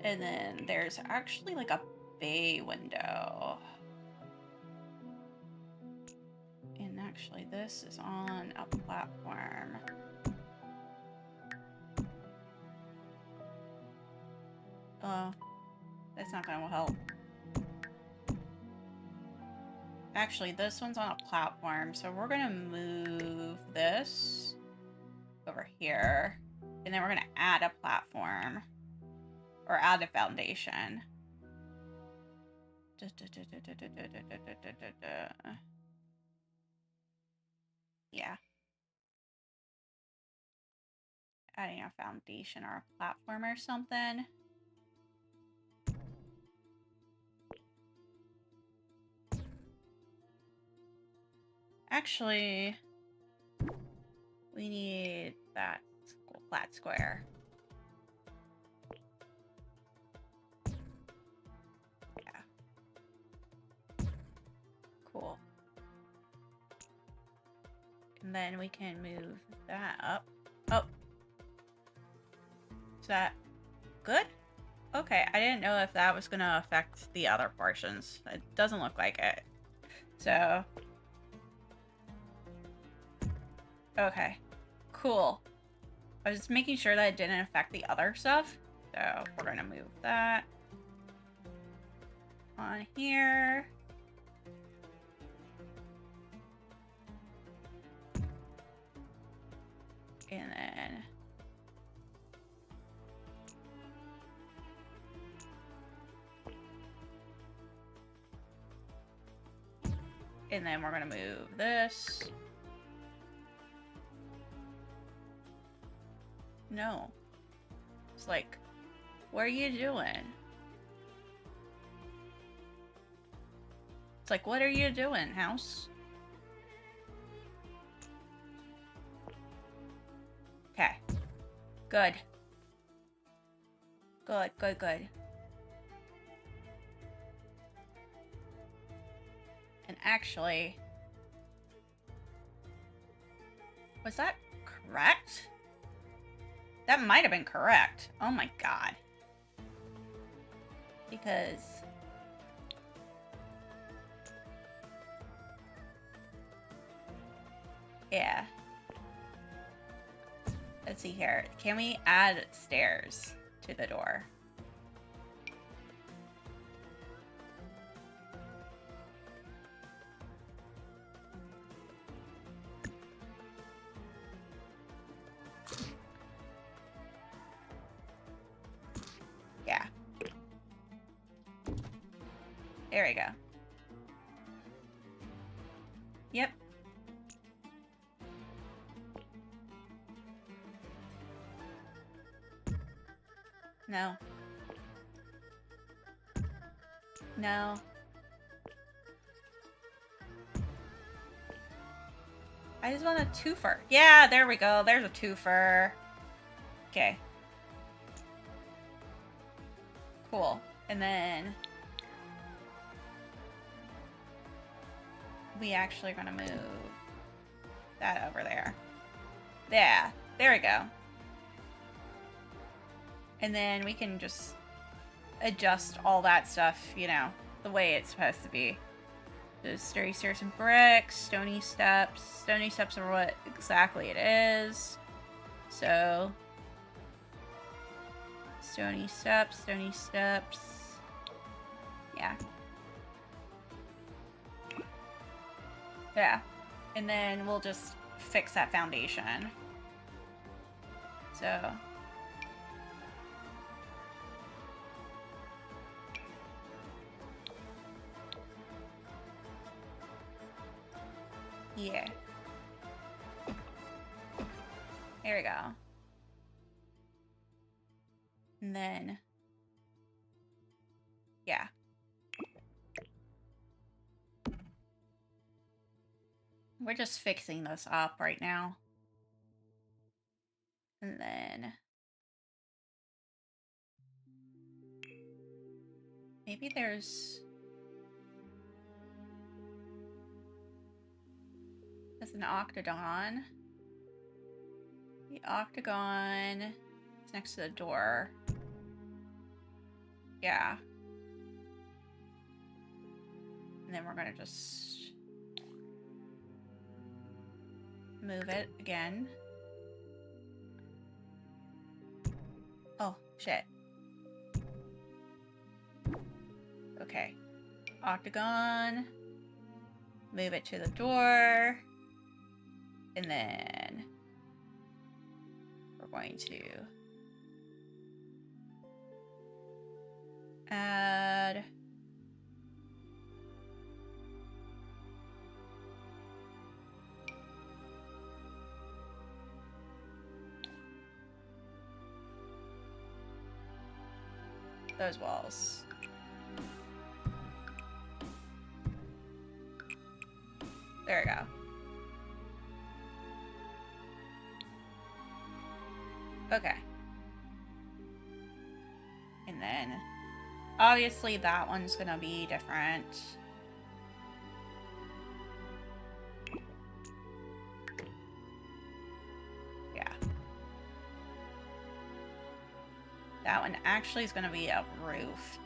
And then there's actually like a bay window. And actually this is on a platform. Oh, that's not gonna help. Actually, this one's on a platform, so we're gonna move this over here. And then we're gonna add a platform. Or add a foundation. Yeah. Adding a foundation or a platform or something. Actually, we need that flat square. Yeah. Cool. And then we can move that up. Oh. Is that good? Okay, I didn't know if that was gonna affect the other portions. It doesn't look like it. So, Okay. Cool. I was just making sure that it didn't affect the other stuff. So we're going to move that on here. And then... And then we're going to move this. No. It's like, what are you doing? It's like, what are you doing, house? Okay. Good. Good, good, good. And actually... Was that correct? That might have been correct. Oh my god. Because... Yeah. Let's see here. Can we add stairs to the door? Yeah. There we go. Yep. No. No. I just want a twofer. Yeah, there we go. There's a twofer. Okay. Cool. And then... we actually are going to move that over there. Yeah. There we go. And then we can just adjust all that stuff, you know, the way it's supposed to be. There's sturdy stairs and bricks, stony steps. Stony steps are what exactly it is. So, stony steps, stony steps. Yeah. Yeah. And then we'll just fix that foundation. So... yeah. There we go. And then... yeah. We're just fixing this up right now. And then... maybe there's... there's an octagon. The octagon is next to the door. Yeah. And then we're gonna just move it again. Oh, shit. Okay. Octagon. Move it to the door. And then we're going to add those walls. There we go. Okay. And then, obviously that one's gonna be different. Yeah. That one actually is gonna be a roof.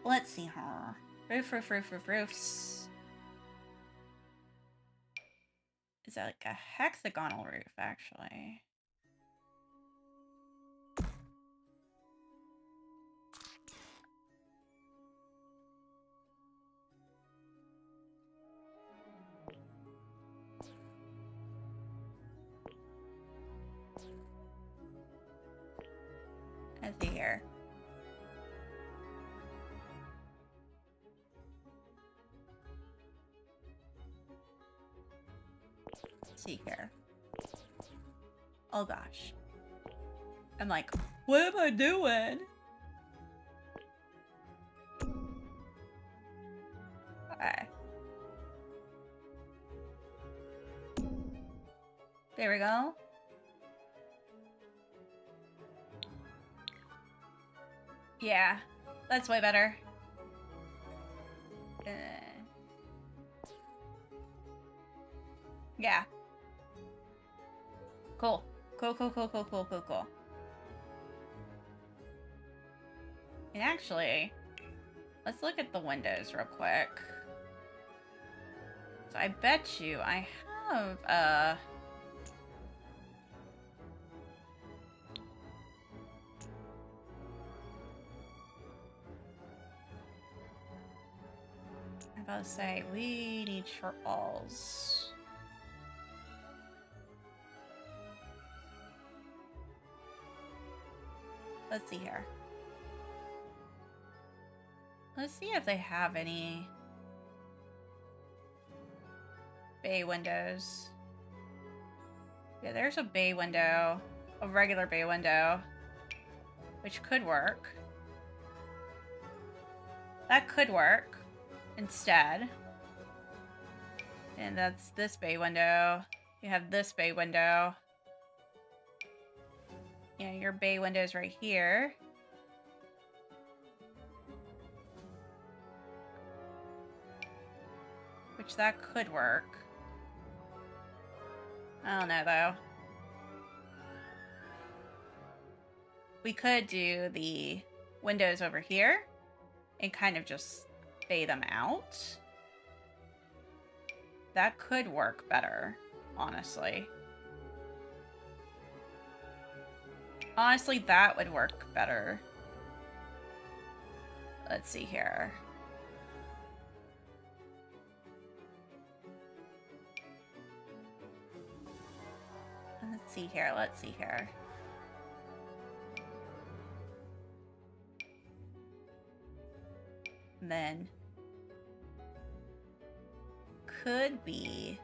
Let's see her. Roofs. Is like a hexagonal roof, actually. Let's see here. Let's see here. Oh gosh. I'm like, what am I doing? Okay. There we go. Yeah, that's way better. Yeah. Cool. Cool. And actually, let's look at the windows real quick. So I bet you I have I'm about to say we need short walls. Let's see here. Let's see if they have any bay windows. Yeah, there's a bay window, a regular bay window, which could work. That could work instead. And that's this bay window. You have this bay window. Yeah, your bay window's right here. Which that could work. I don't know though. We could do the windows over here and kind of just bay them out. That could work better, honestly. Honestly, that would work better. Let's see here. Let's see here. And then could be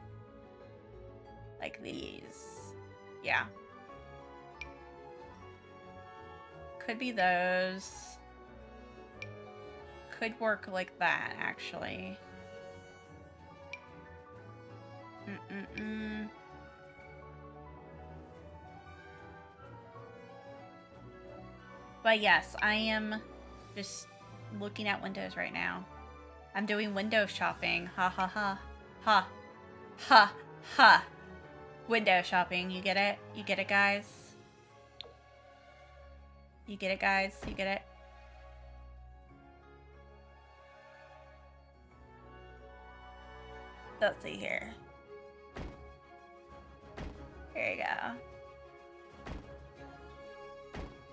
like these. Yeah. Could be those. Could work like that, actually. But yes, I am just looking at windows right now. I'm doing window shopping. Ha ha ha. Ha. Ha ha. Window shopping. You get it? You get it, guys? You get it, guys? You get it? Let's see here. There you go.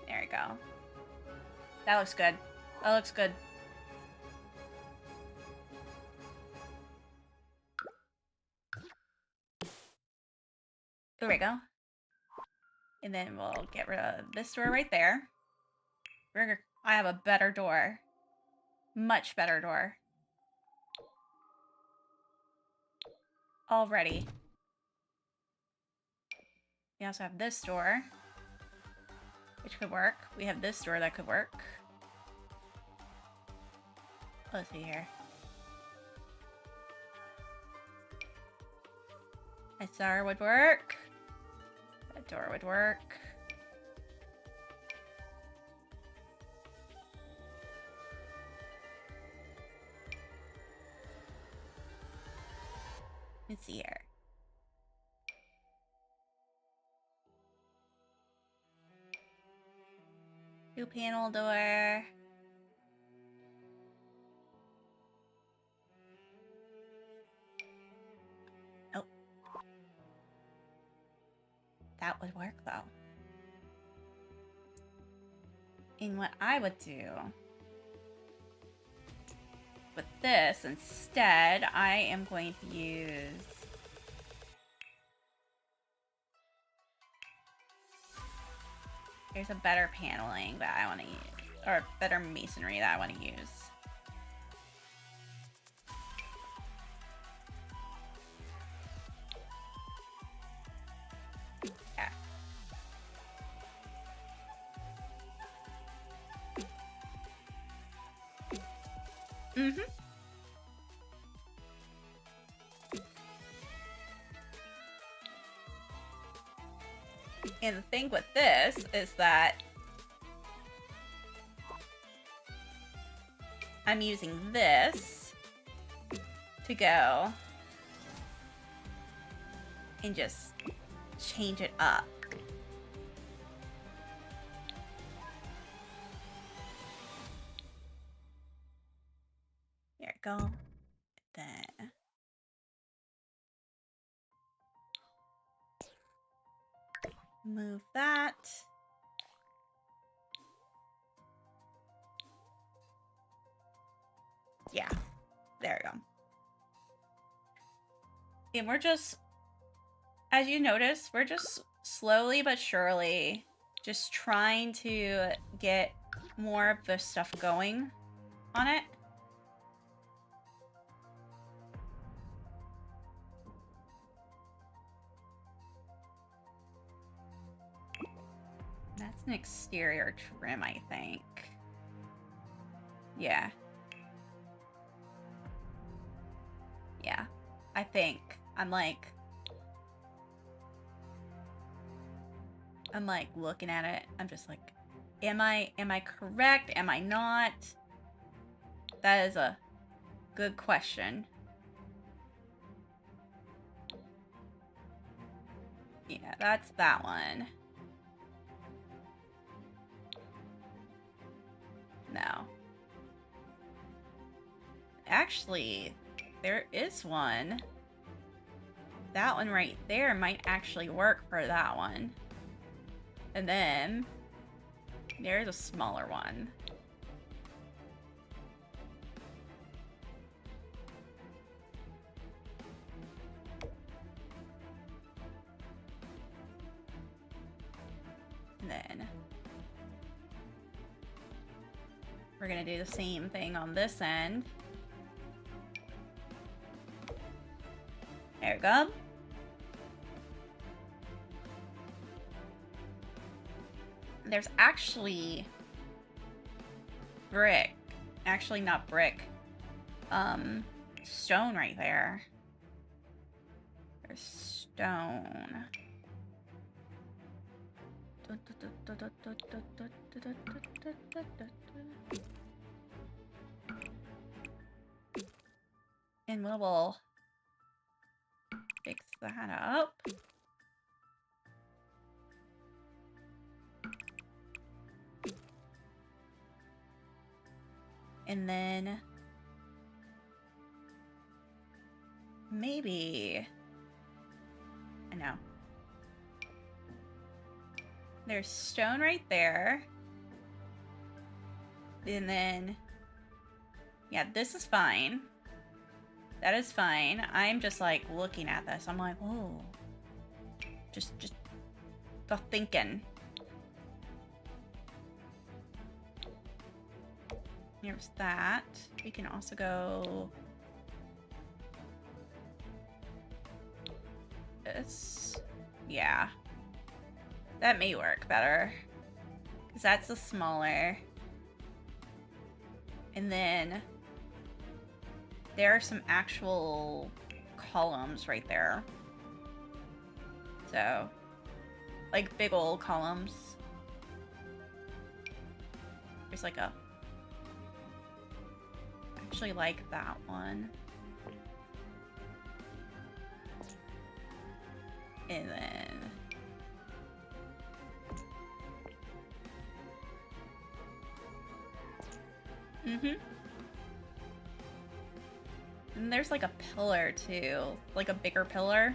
There we go. That looks good. That looks good. There we go. And then we'll get rid of this door right there. I have a better door. Much better door. Already. We also have this door, which could work. We have this door that could work. Let's see here. That door would work. That door would work. Let's see here. Two panel door. Oh. that would work though. And what I would do with this instead, I am going to use there's a better paneling that I want to use, or better masonry that I want to use. Yeah. Mm-hmm. And the thing with this is that I'm using this to go and just change it up. There we go. Then move that. Yeah, there we go. And we're just, as you notice, we're just slowly but surely just trying to get more of the stuff going on it. That's an exterior trim, I think. Yeah. Yeah, I think. I'm like looking at it. I'm just like, am I correct? Am I not? That is a good question. Yeah, that's that one. No. Actually, there is one. That one right there might actually work for that one. And then there's a smaller one. And then we're gonna do the same thing on this end. There we go. There's actually brick. Actually, not brick. Stone right there. There's stone. And we'll fix that up. And then maybe, I know. There's stone right there. And then, yeah, this is fine. That is fine. I'm just like looking at this. I'm like, oh, just the thinking. Here's that. We can also go this. Yeah. That may work better. Because that's the smaller. And then there are some actual columns right there. So, like big old columns. There's like a... actually like that one. And then... And there's like a pillar too, like a bigger pillar.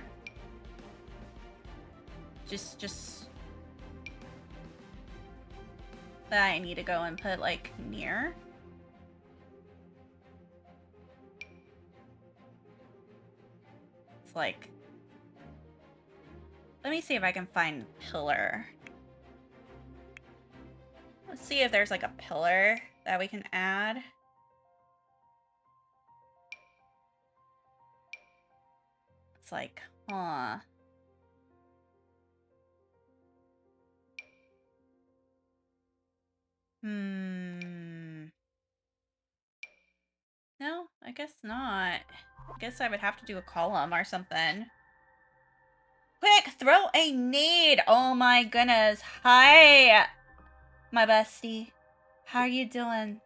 Just that I need to go and put like near. It's like, let me see if I can find pillar. Let's see if there's like a pillar that we can add. It's like, huh. No, I guess not. I guess I would have to do a column or something. Quick, throw a nade! Oh my goodness. Hi, my bestie. How are you doing?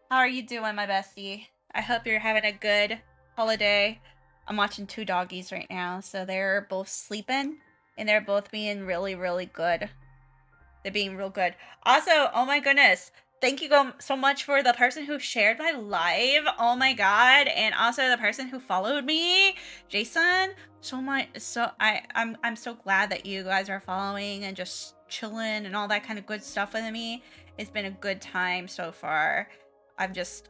How are you doing, my bestie? I hope you're having a good holiday. I'm watching two doggies right now, so they're both sleeping, and they're both being really, really good. They're being real good. Also, oh my goodness, thank you so much for the person who shared my live. Oh my god, and also the person who followed me, Jason. I'm so glad that you guys are following and just chilling and all that kind of good stuff with me. It's been a good time so far. I'm just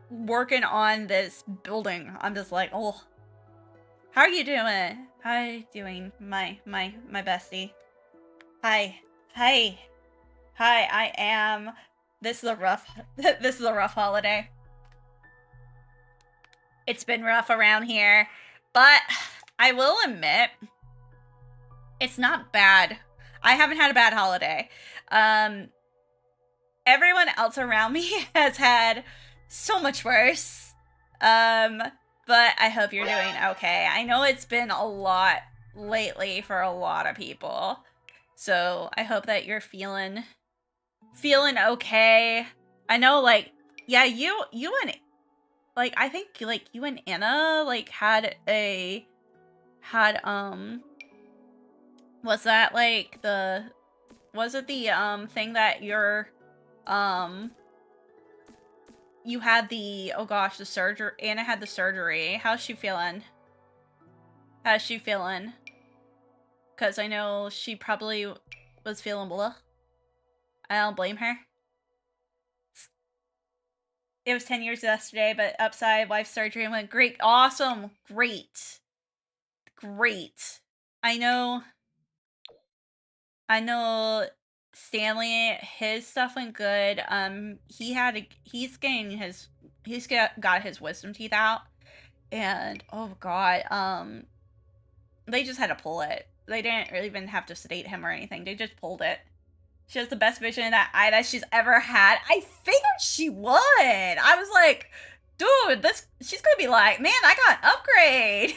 working on this building. I'm just like, oh, how are you doing? How are you doing, my bestie? Hi. Hi. Hi, I am. This is a rough this is a rough holiday. It's been rough around here, but I will admit it's not bad. I haven't had a bad holiday. Everyone else around me has had so much worse. But I hope you're doing okay. I know it's been a lot lately for a lot of people. So I hope that you're feeling okay. I know, like, yeah, you and, like, I think, like, you and Anna, like, had, was that, like, was it the, thing that you had the, oh gosh, the surgery, Anna had the surgery. How's she feeling? How's she feeling? Because I know she probably was feeling blah. I don't blame her. It was 10 years yesterday, but upside, wife's surgery went great. Awesome. Great. Great. I know Stanley, his stuff went good. He's got his wisdom teeth out. And oh god, they just had to pull it. They didn't really even have to sedate him or anything. They just pulled it. She has the best vision in that eye that she's ever had. I figured she would. I was like, dude, she's gonna be like, man, I got an upgrade.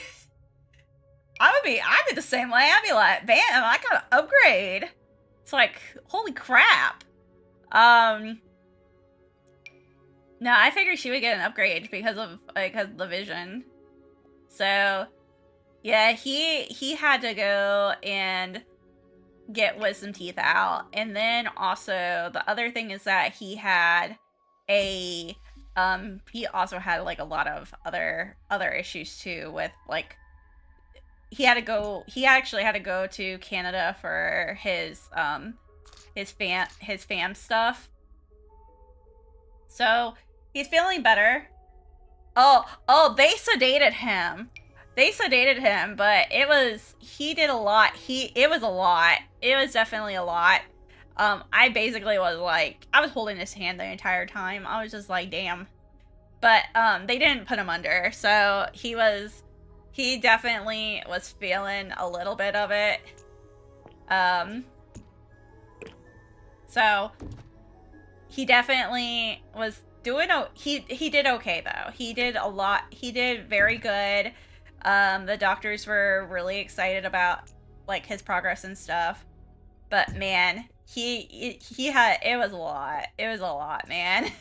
I'd be the same way. I'd be like, bam, I got an upgrade. It's like, holy crap. No, I figured she would get an upgrade because of the vision. So, yeah, he had to go and get wisdom teeth out, and then also the other thing is that he also had like a lot of other issues too with like he actually had to go to Canada for his fam stuff. So he's feeling better. Oh, they sedated him. But he did a lot. It was a lot. It was definitely a lot. I basically was like, I was holding his hand the entire time. I was just like, damn. But, they didn't put him under, so he definitely was feeling a little bit of it. So, he definitely was doing, he did okay, though. He did a lot, he did very good. The doctors were really excited about, like, his progress and stuff. But, man, it was a lot. It was a lot, man.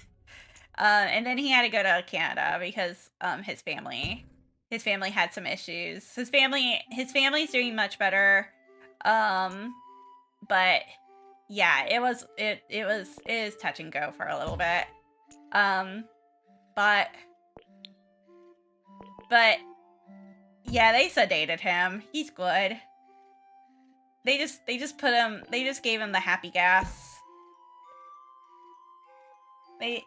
And then he had to go to Canada because, his family had some issues. His family's doing much better. But, yeah, it is touch and go for a little bit. But, yeah, they sedated him. He's good. they just put him, they just gave him the happy gas. They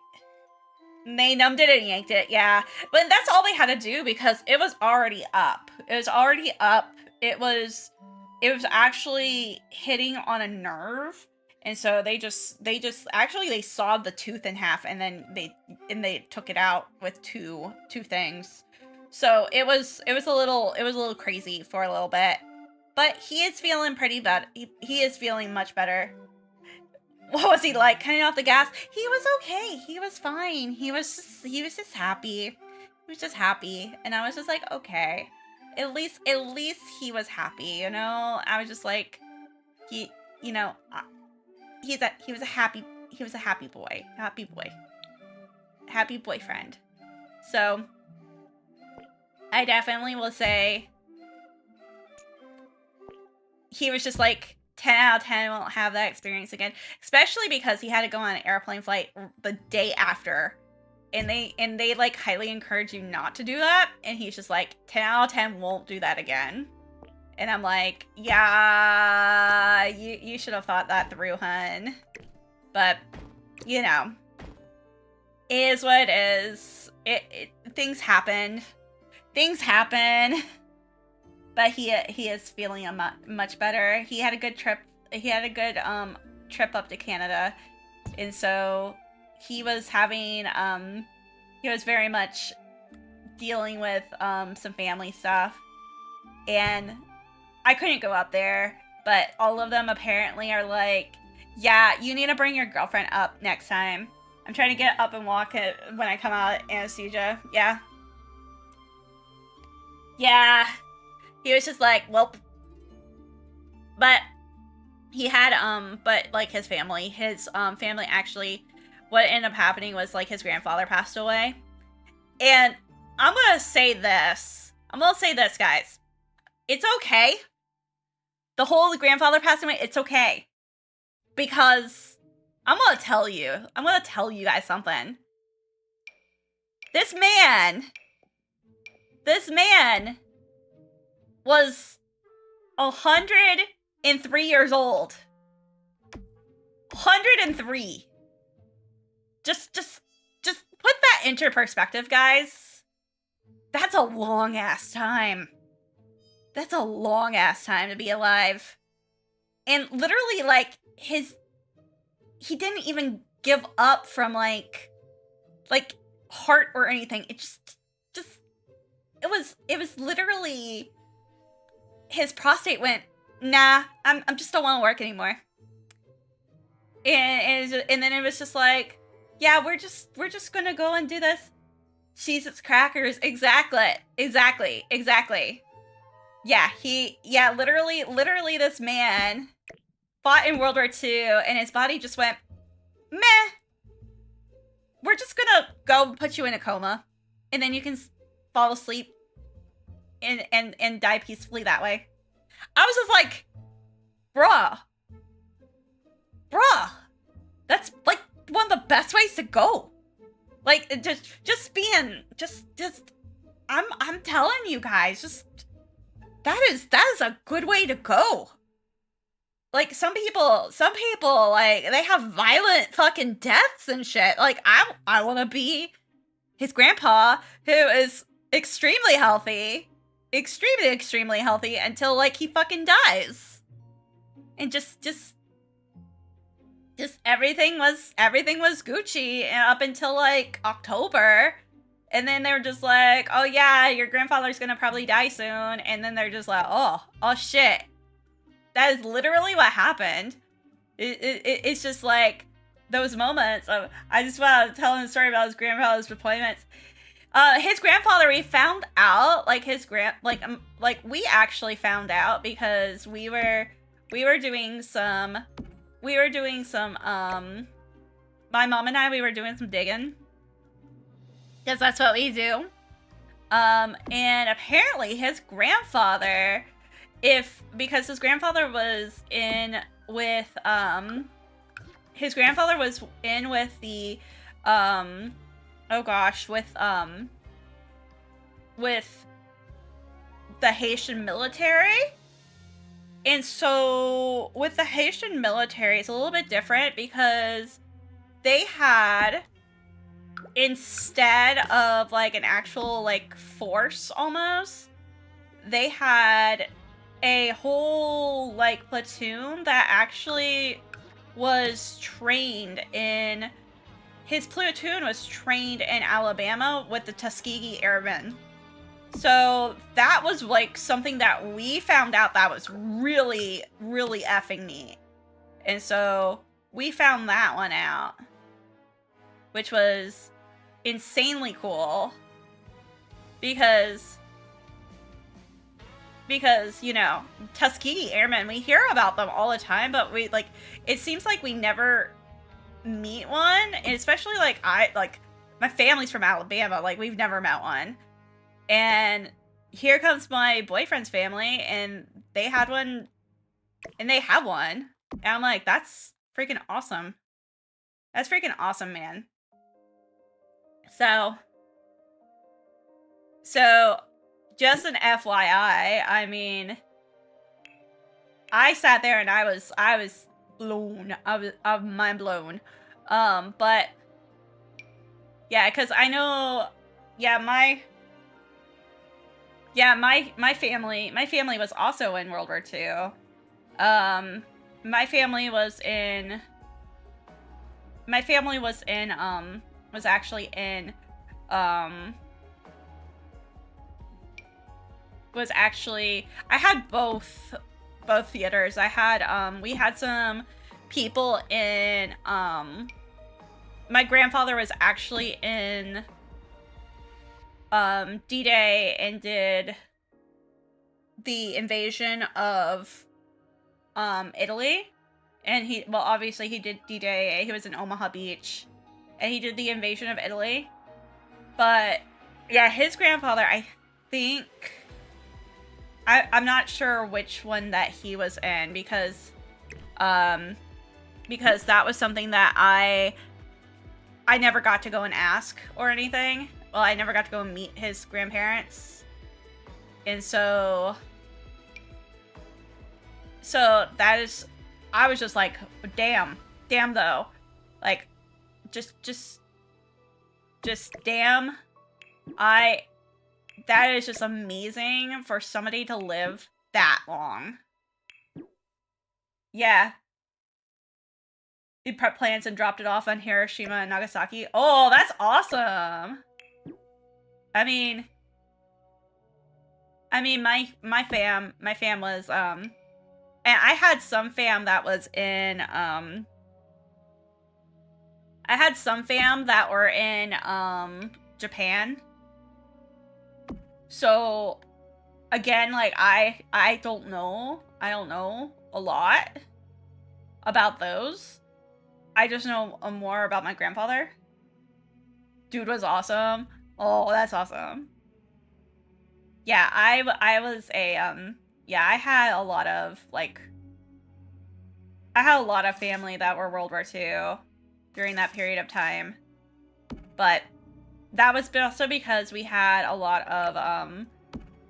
numbed it and yanked it, yeah. But that's all they had to do because it was already up. It was already up. It was actually hitting on a nerve. And so they actually they sawed the tooth in half and then they took it out with two things. So it was a little crazy for a little bit. But he is feeling pretty bad. He is feeling much better. What was he like? Cutting off the gas? He was okay. He was fine. He was just happy. He was just happy. And I was just like, okay. At least he was happy, you know? I was just like, he was a happy boy. Happy boyfriend. So I definitely will say he was just like 10 out of 10 won't have that experience again, especially because he had to go on an airplane flight the day after, and they like highly encourage you not to do that, and he's just like 10 out of 10 won't do that again. And I'm like, yeah, you should have thought that through, hun. But you know, it is what it is. Things happen. But he is feeling much better. He had a good trip. He had a good trip up to Canada, and so he was having he was very much dealing with some family stuff, and I couldn't go up there. But all of them apparently are like, yeah, you need to bring your girlfriend up next time. I'm trying to get up and walk it when I come out of anesthesia. Yeah. Yeah. He was just like, well, but he had, but like his family actually, what ended up happening was like his grandfather passed away. And I'm gonna say this, guys. It's okay. The whole grandfather passing away, it's okay. Because I'm gonna tell you guys something. This man was 103 years old. 103. Just put that into perspective, guys. That's a long ass time. That's a long ass time to be alive. And literally, like, he didn't even give up from like heart or anything. It was literally his prostate went, nah, I'm just don't want to work anymore. And then it was just like, yeah, we're just gonna go and do this. Jesus crackers, exactly. Yeah, literally this man fought in World War II and his body just went, meh. We're just gonna go put you in a coma, and then you can fall asleep and die peacefully that way. I was just like, bruh, that's like one of the best ways to go. Like, I'm telling you guys, just that is a good way to go. Like, some people, like, they have violent fucking deaths and shit. Like, I want to be his grandpa, who is extremely healthy until, like, he fucking dies. And just everything was Gucci up until, like, October. And then they were just like, oh yeah, your grandfather's gonna probably die soon. And then they're just like, oh shit. That is literally what happened. It's just like those moments of, I just want to tell him a story about his grandfather's deployments. His grandfather, we found out, like, we actually found out because we were doing some, my mom and I, we were doing some digging. Because that's what we do. And apparently his grandfather, because his grandfather was in with the with the Haitian military. And so with the Haitian military, it's a little bit different because they had, instead of like an actual like force almost, they had a whole like platoon that actually was trained in, his platoon was trained in Alabama with the Tuskegee Airmen. So that was like something that we found out that was really, really effing neat. And so we found that one out, which was insanely cool because you know, Tuskegee Airmen, we hear about them all the time, but we like, it seems like we never meet one, and especially like my family's from Alabama, like we've never met one. And here comes my boyfriend's family, and they had one, and they have one. And I'm like, that's freaking awesome. That's freaking awesome, man. So just an FYI, I mean, I sat there and I was blown. I'm mind blown. But yeah, because I know, yeah, my family was also in World War II. My family was actually in, I had both theaters. I had, we had some people in, my grandfather was actually in, D-Day and did the invasion of, Italy. And obviously he did D-Day. He was in Omaha Beach. And he did the invasion of Italy. But, yeah, his grandfather, I think, I'm not sure which one that he was in, because that was something that I never got to go and ask or anything. Well, I never got to go and meet his grandparents. And so that is, I was just like, damn though. Like, just damn. That is just amazing for somebody to live that long. Yeah. He prepped plans and dropped it off on Hiroshima and Nagasaki. Oh, that's awesome. I mean, my fam was, and I had some fam that was in, I had some fam that were in, Japan. So, again, like, I don't know a lot about those. I just know more about my grandfather. Dude was awesome. Oh, that's awesome. Yeah, I was a, yeah, I had a lot of family that were World War II during that period of time. But that was also because we had a lot of,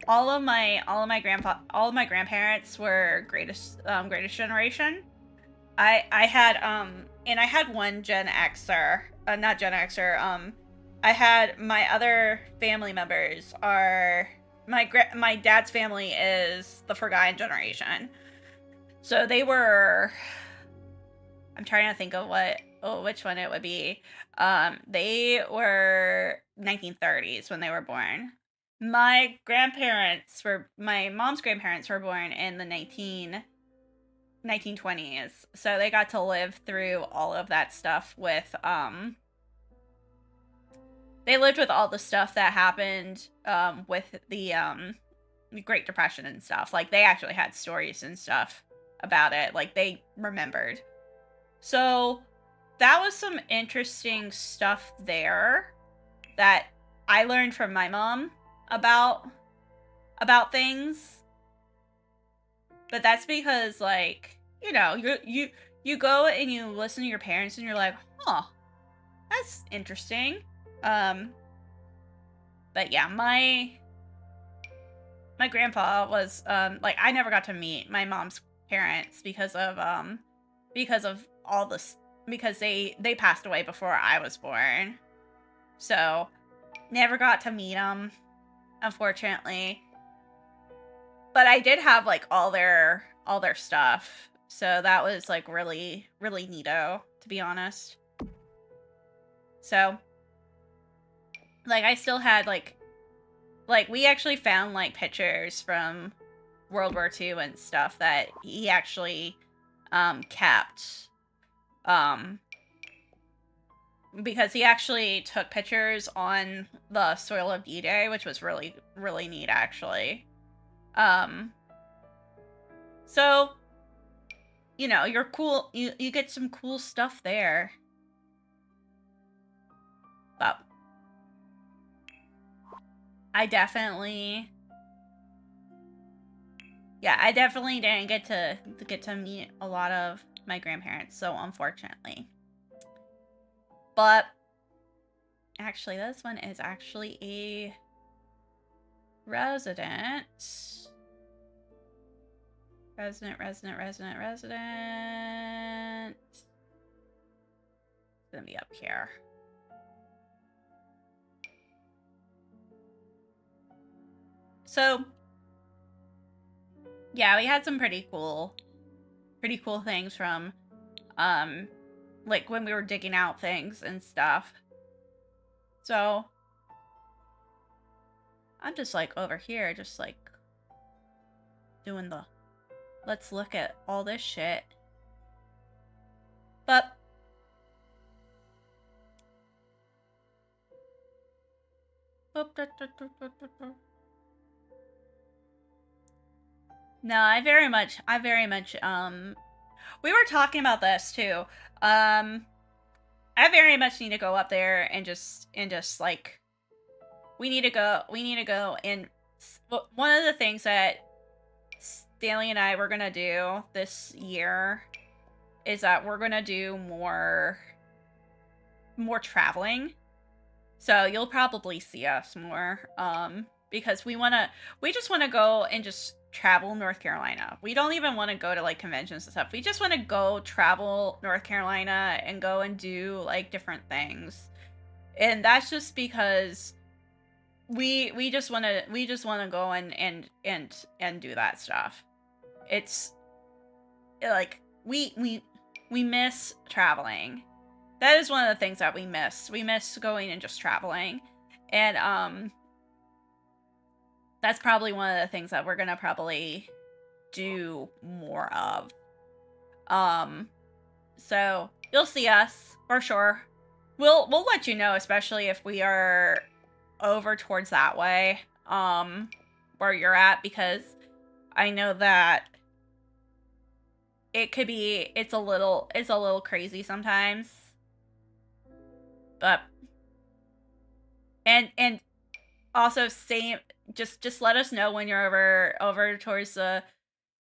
all of my grandparents were greatest generation. I had, and I had one Gen Xer, not Gen Xer, I had my other family members are, my dad's family is the Forgotten Generation. So they were, I'm trying to think of which one it would be. They were 1930s when they were born. My mom's grandparents were born in the 1920s. So they got to live through all of that stuff with, they lived with all the stuff that happened, with the Great Depression and stuff. Like, they actually had stories and stuff about it. Like, they remembered. So that was some interesting stuff there that I learned from my mom about things. But that's because, like, you know, you go and you listen to your parents and you're like, huh, that's interesting. But yeah, my grandpa was like I never got to meet my mom's parents because of all this because they passed away before I was born. So, never got to meet them, unfortunately. But I did have like all their stuff. So that was like really really neato, to be honest. So, like I still had like we actually found like pictures from World War II and stuff that he actually kept because he actually took pictures on the soil of D-Day, which was really really neat actually. So you know, you're cool, you get some cool stuff there. But I definitely didn't get to meet a lot of my grandparents, so unfortunately. But actually, this one is actually a resident. Resident. It's gonna be up here. So, yeah, we had some pretty cool things from, like when we were digging out things and stuff. So, I'm just like over here, just like doing the, let's look at all this shit. But, no, I very much, we were talking about this too. I very much need to go up there and just like, we need to go and one of the things that Stanley and I were gonna do this year is that we're gonna do more traveling. So you'll probably see us more, because we just wanna go and just travel North Carolina. We don't even want to go to like conventions and stuff. We just want to go travel North Carolina and go and do like different things. And that's just because we just want to go and do that stuff. It's like we miss traveling. That is one of the things that we miss. We miss going and just traveling. And that's probably one of the things that we're gonna probably do more of. So you'll see us for sure. We'll let you know, especially if we are over towards that way, where you're at, because I know that it's a little crazy sometimes. But and also same, just let us know when you're over towards the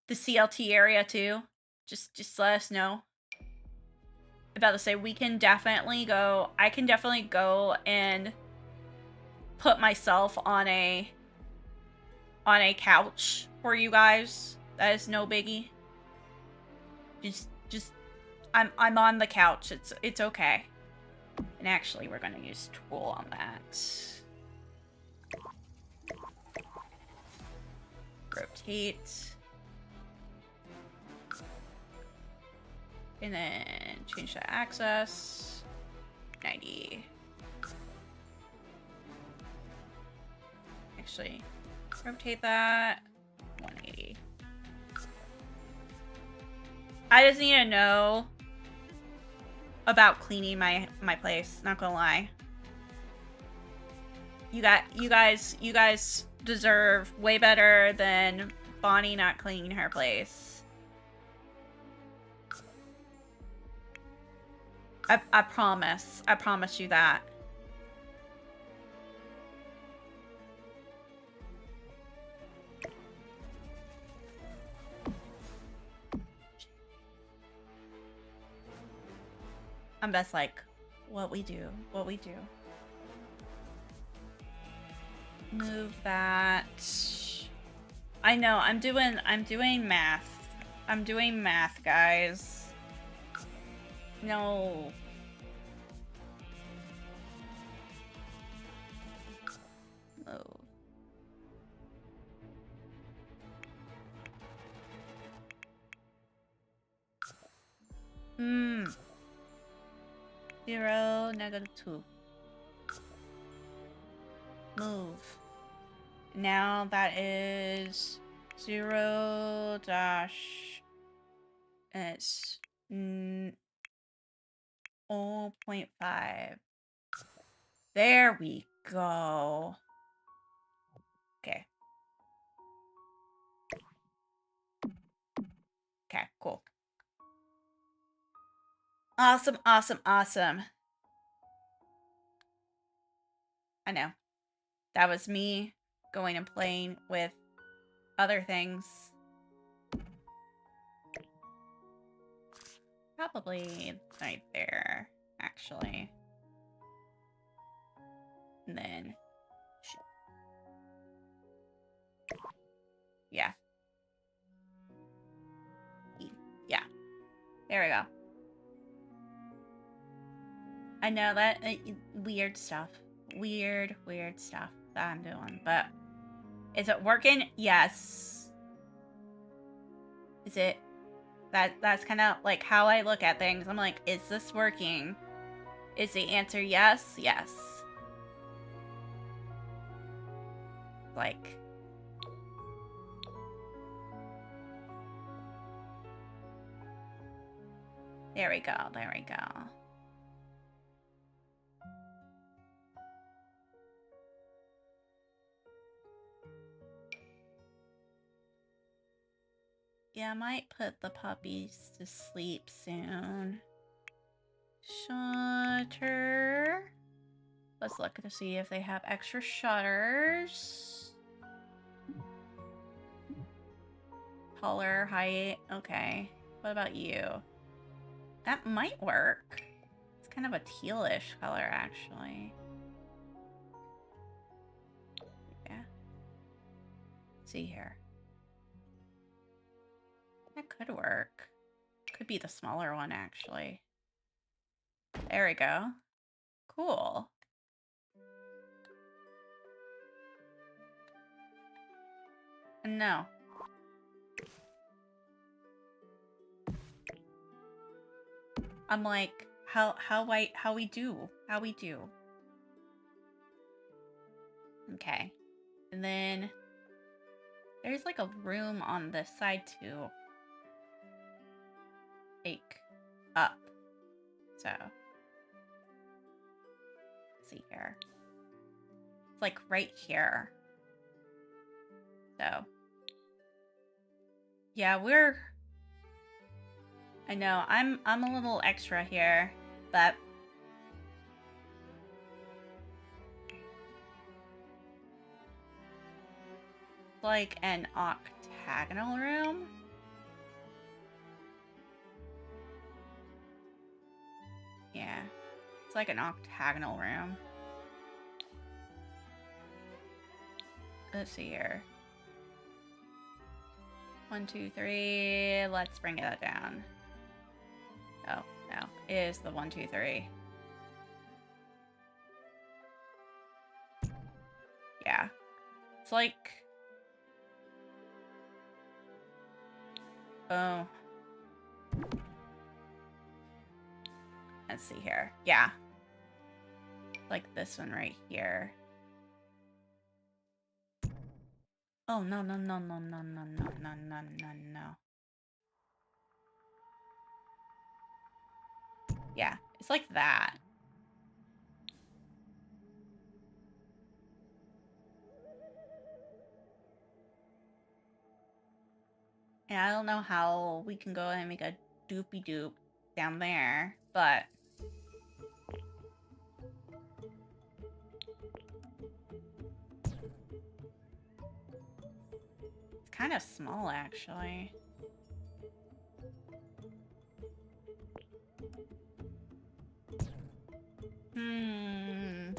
CLT area too. Just let us know. About to say, we can definitely go. I can definitely go and put myself on a couch for you guys. That is no biggie. Just I'm on the couch. It's okay. And actually, we're gonna use tool on that. Rotate. And then change the axis. 90. Actually, rotate that. 180. I just need to know about cleaning my place, not gonna lie. You guys deserve way better than Bonnie not cleaning her place. I promise you that. I'm best like, what we do. Move that. I know, I'm doing math. I'm doing math, guys. No. Move. Hmm. 0, -2. Move. Now that is 0 dash. And it's 0.5. There we go. Okay. Okay, cool. Awesome, awesome, awesome. I know. That was me going and playing with other things. Probably right there, actually. And then... yeah. Yeah. There we go. I know that weird stuff. Weird stuff that I'm doing. But is it working? Yes. Is it? That's kind of like how I look at things. I'm like, is this working? Is the answer yes? Yes. Like... there we go. There we go. Yeah, I might put the puppies to sleep soon. Shutter. Let's look to see if they have extra shutters. Color, height. Okay. What about you? That might work. It's kind of a tealish color, actually. Yeah. Let's see here. That could work. Could be the smaller one, actually. There we go. Cool. No. I'm like, how we do? How we do? Okay. And then there's like a room on this side too. Like up. So let's see here. It's like right here. So yeah, I know, I'm a little extra here, but it's like an octagonal room. Yeah. It's like an octagonal room. Let's see here. 1, 2, 3. Let's bring that down. Oh, no. It is the 1, 2, 3. Yeah. It's like... oh. Let's see here. Yeah. Like this one right here. Oh, no, no, no, no, no, no, no, no, no, no, no. Yeah, it's like that. And I don't know how we can go and make a doopy doop down there, but it's kind of small actually. Hmm.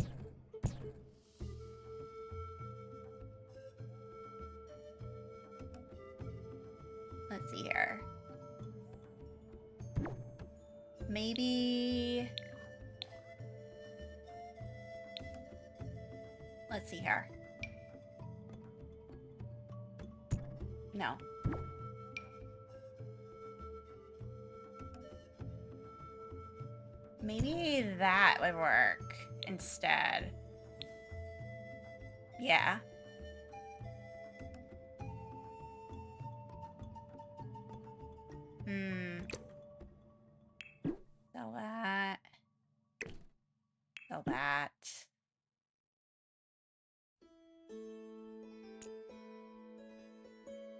maybe... Let's see here. No. Maybe that would work instead. Yeah. Sell that. Sell that.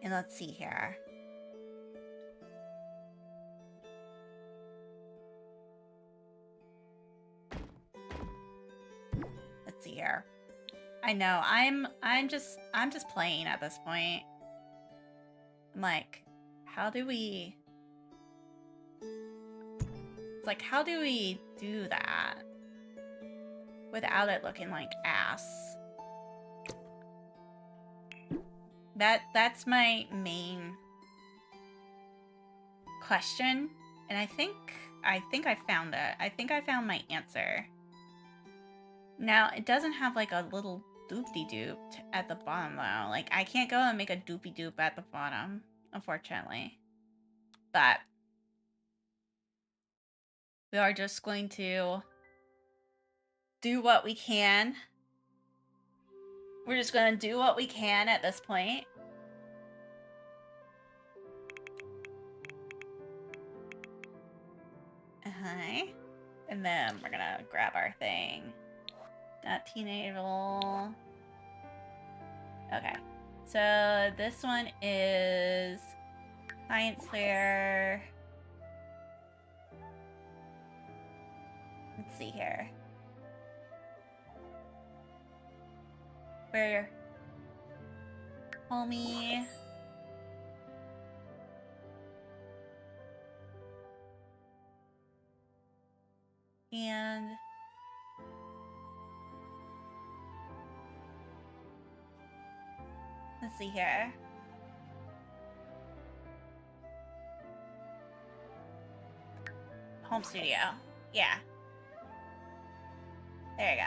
And let's see here. Let's see here. I know, I'm just playing at this point. I'm like, how do we... It's like, how do we do that without it looking like ass? That's my main question, and I think I found it. I think I found my answer. Now, it doesn't have like a little doopty-doop at the bottom though. Like, I can't go and make a doopy-doop at the bottom, unfortunately. But we are just going to do what we can. We're just going to do what we can at this point. And then we're gonna grab our thing. Not teenageable. Okay. So this one is science fair. Let's see here. Where? Homie. And let's see here. Home studio. Yeah. There you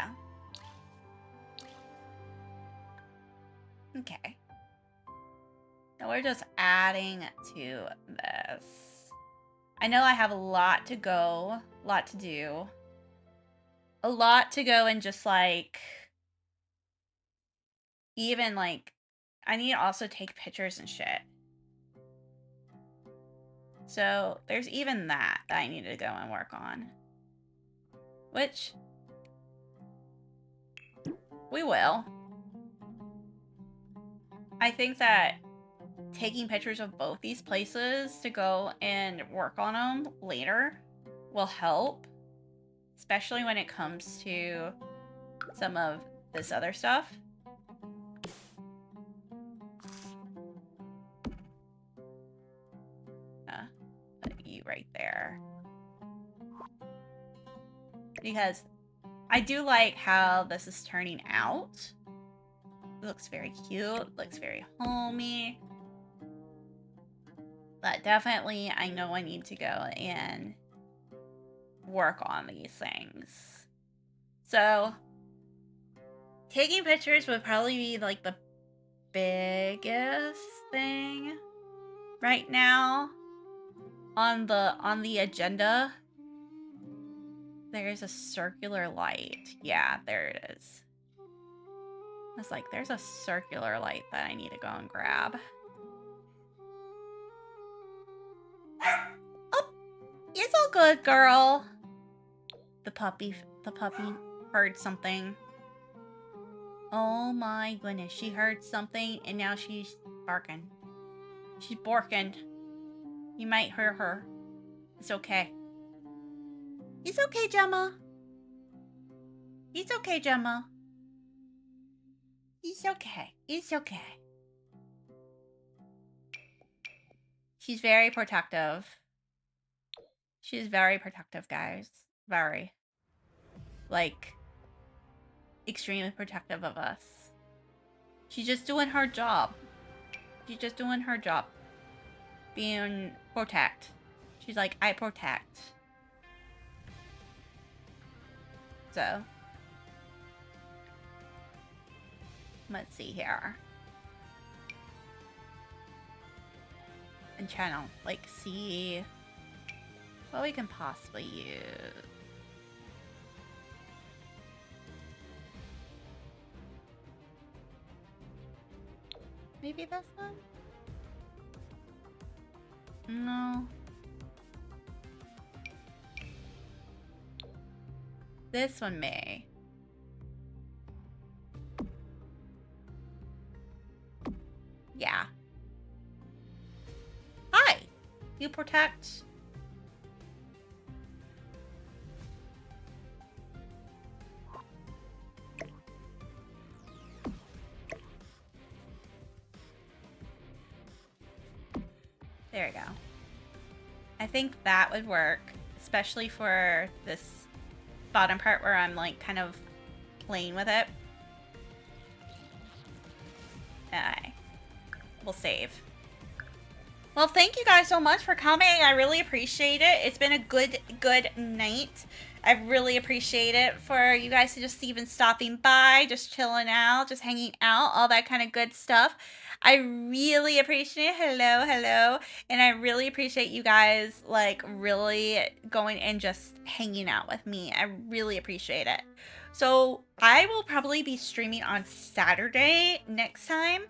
go. Okay. Now we're just adding to this. I know I have a lot to go, a lot to do. A lot to go and just like, even like, I need to also take pictures and shit. So there's even that I need to go and work on. Which we will. I think that taking pictures of both these places to go and work on them later will help. Especially when it comes to some of this other stuff. Put you right there. Because I do like how this is turning out. It looks very cute, looks very homey. But definitely, I know I need to go and work on these things. So, taking pictures would probably be like the biggest thing right now on the agenda. There's a circular light. Yeah, there it is. It's like there's a circular light that I need to go and grab. Oh, it's all good, girl. The puppy heard something. Oh my goodness, she heard something and now she's barking. She's barking. You might hear her. It's okay. It's okay, Gemma. It's okay, Gemma. It's okay. It's okay. She's very protective. She's very protective, guys. Very. Like, extremely protective of us. She's just doing her job. She's just doing her job. Being protect. She's like, I protect. So let's see here. And channel, like, see what we can possibly use. Maybe this one? No. This one may. Yeah. Hi. You protect. There we go. I think that would work, especially for this bottom part where I'm like kind of playing with it. Alright. We'll save. Well, thank you guys so much for coming. I really appreciate it. It's been a good night. I really appreciate it for you guys to just even stopping by, just chilling out, just hanging out, all that kind of good stuff. I really appreciate it. Hello. And I really appreciate you guys, like, really going and just hanging out with me. I really appreciate it. So I will probably be streaming on Saturday next time.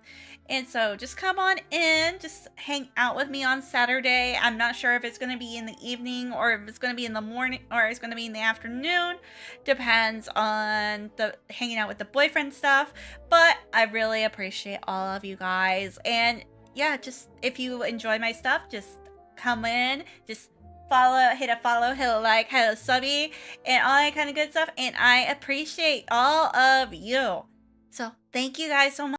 And so just come on in, just hang out with me on Saturday. I'm not sure if it's going to be in the evening or if it's going to be in the morning or it's going to be in the afternoon. Depends on the hanging out with the boyfriend stuff. But I really appreciate all of you guys. And yeah, just if you enjoy my stuff, just come in, just follow, hit a follow, hit a like, hit a subby, and all that kind of good stuff. And I appreciate all of you. So thank you guys so much.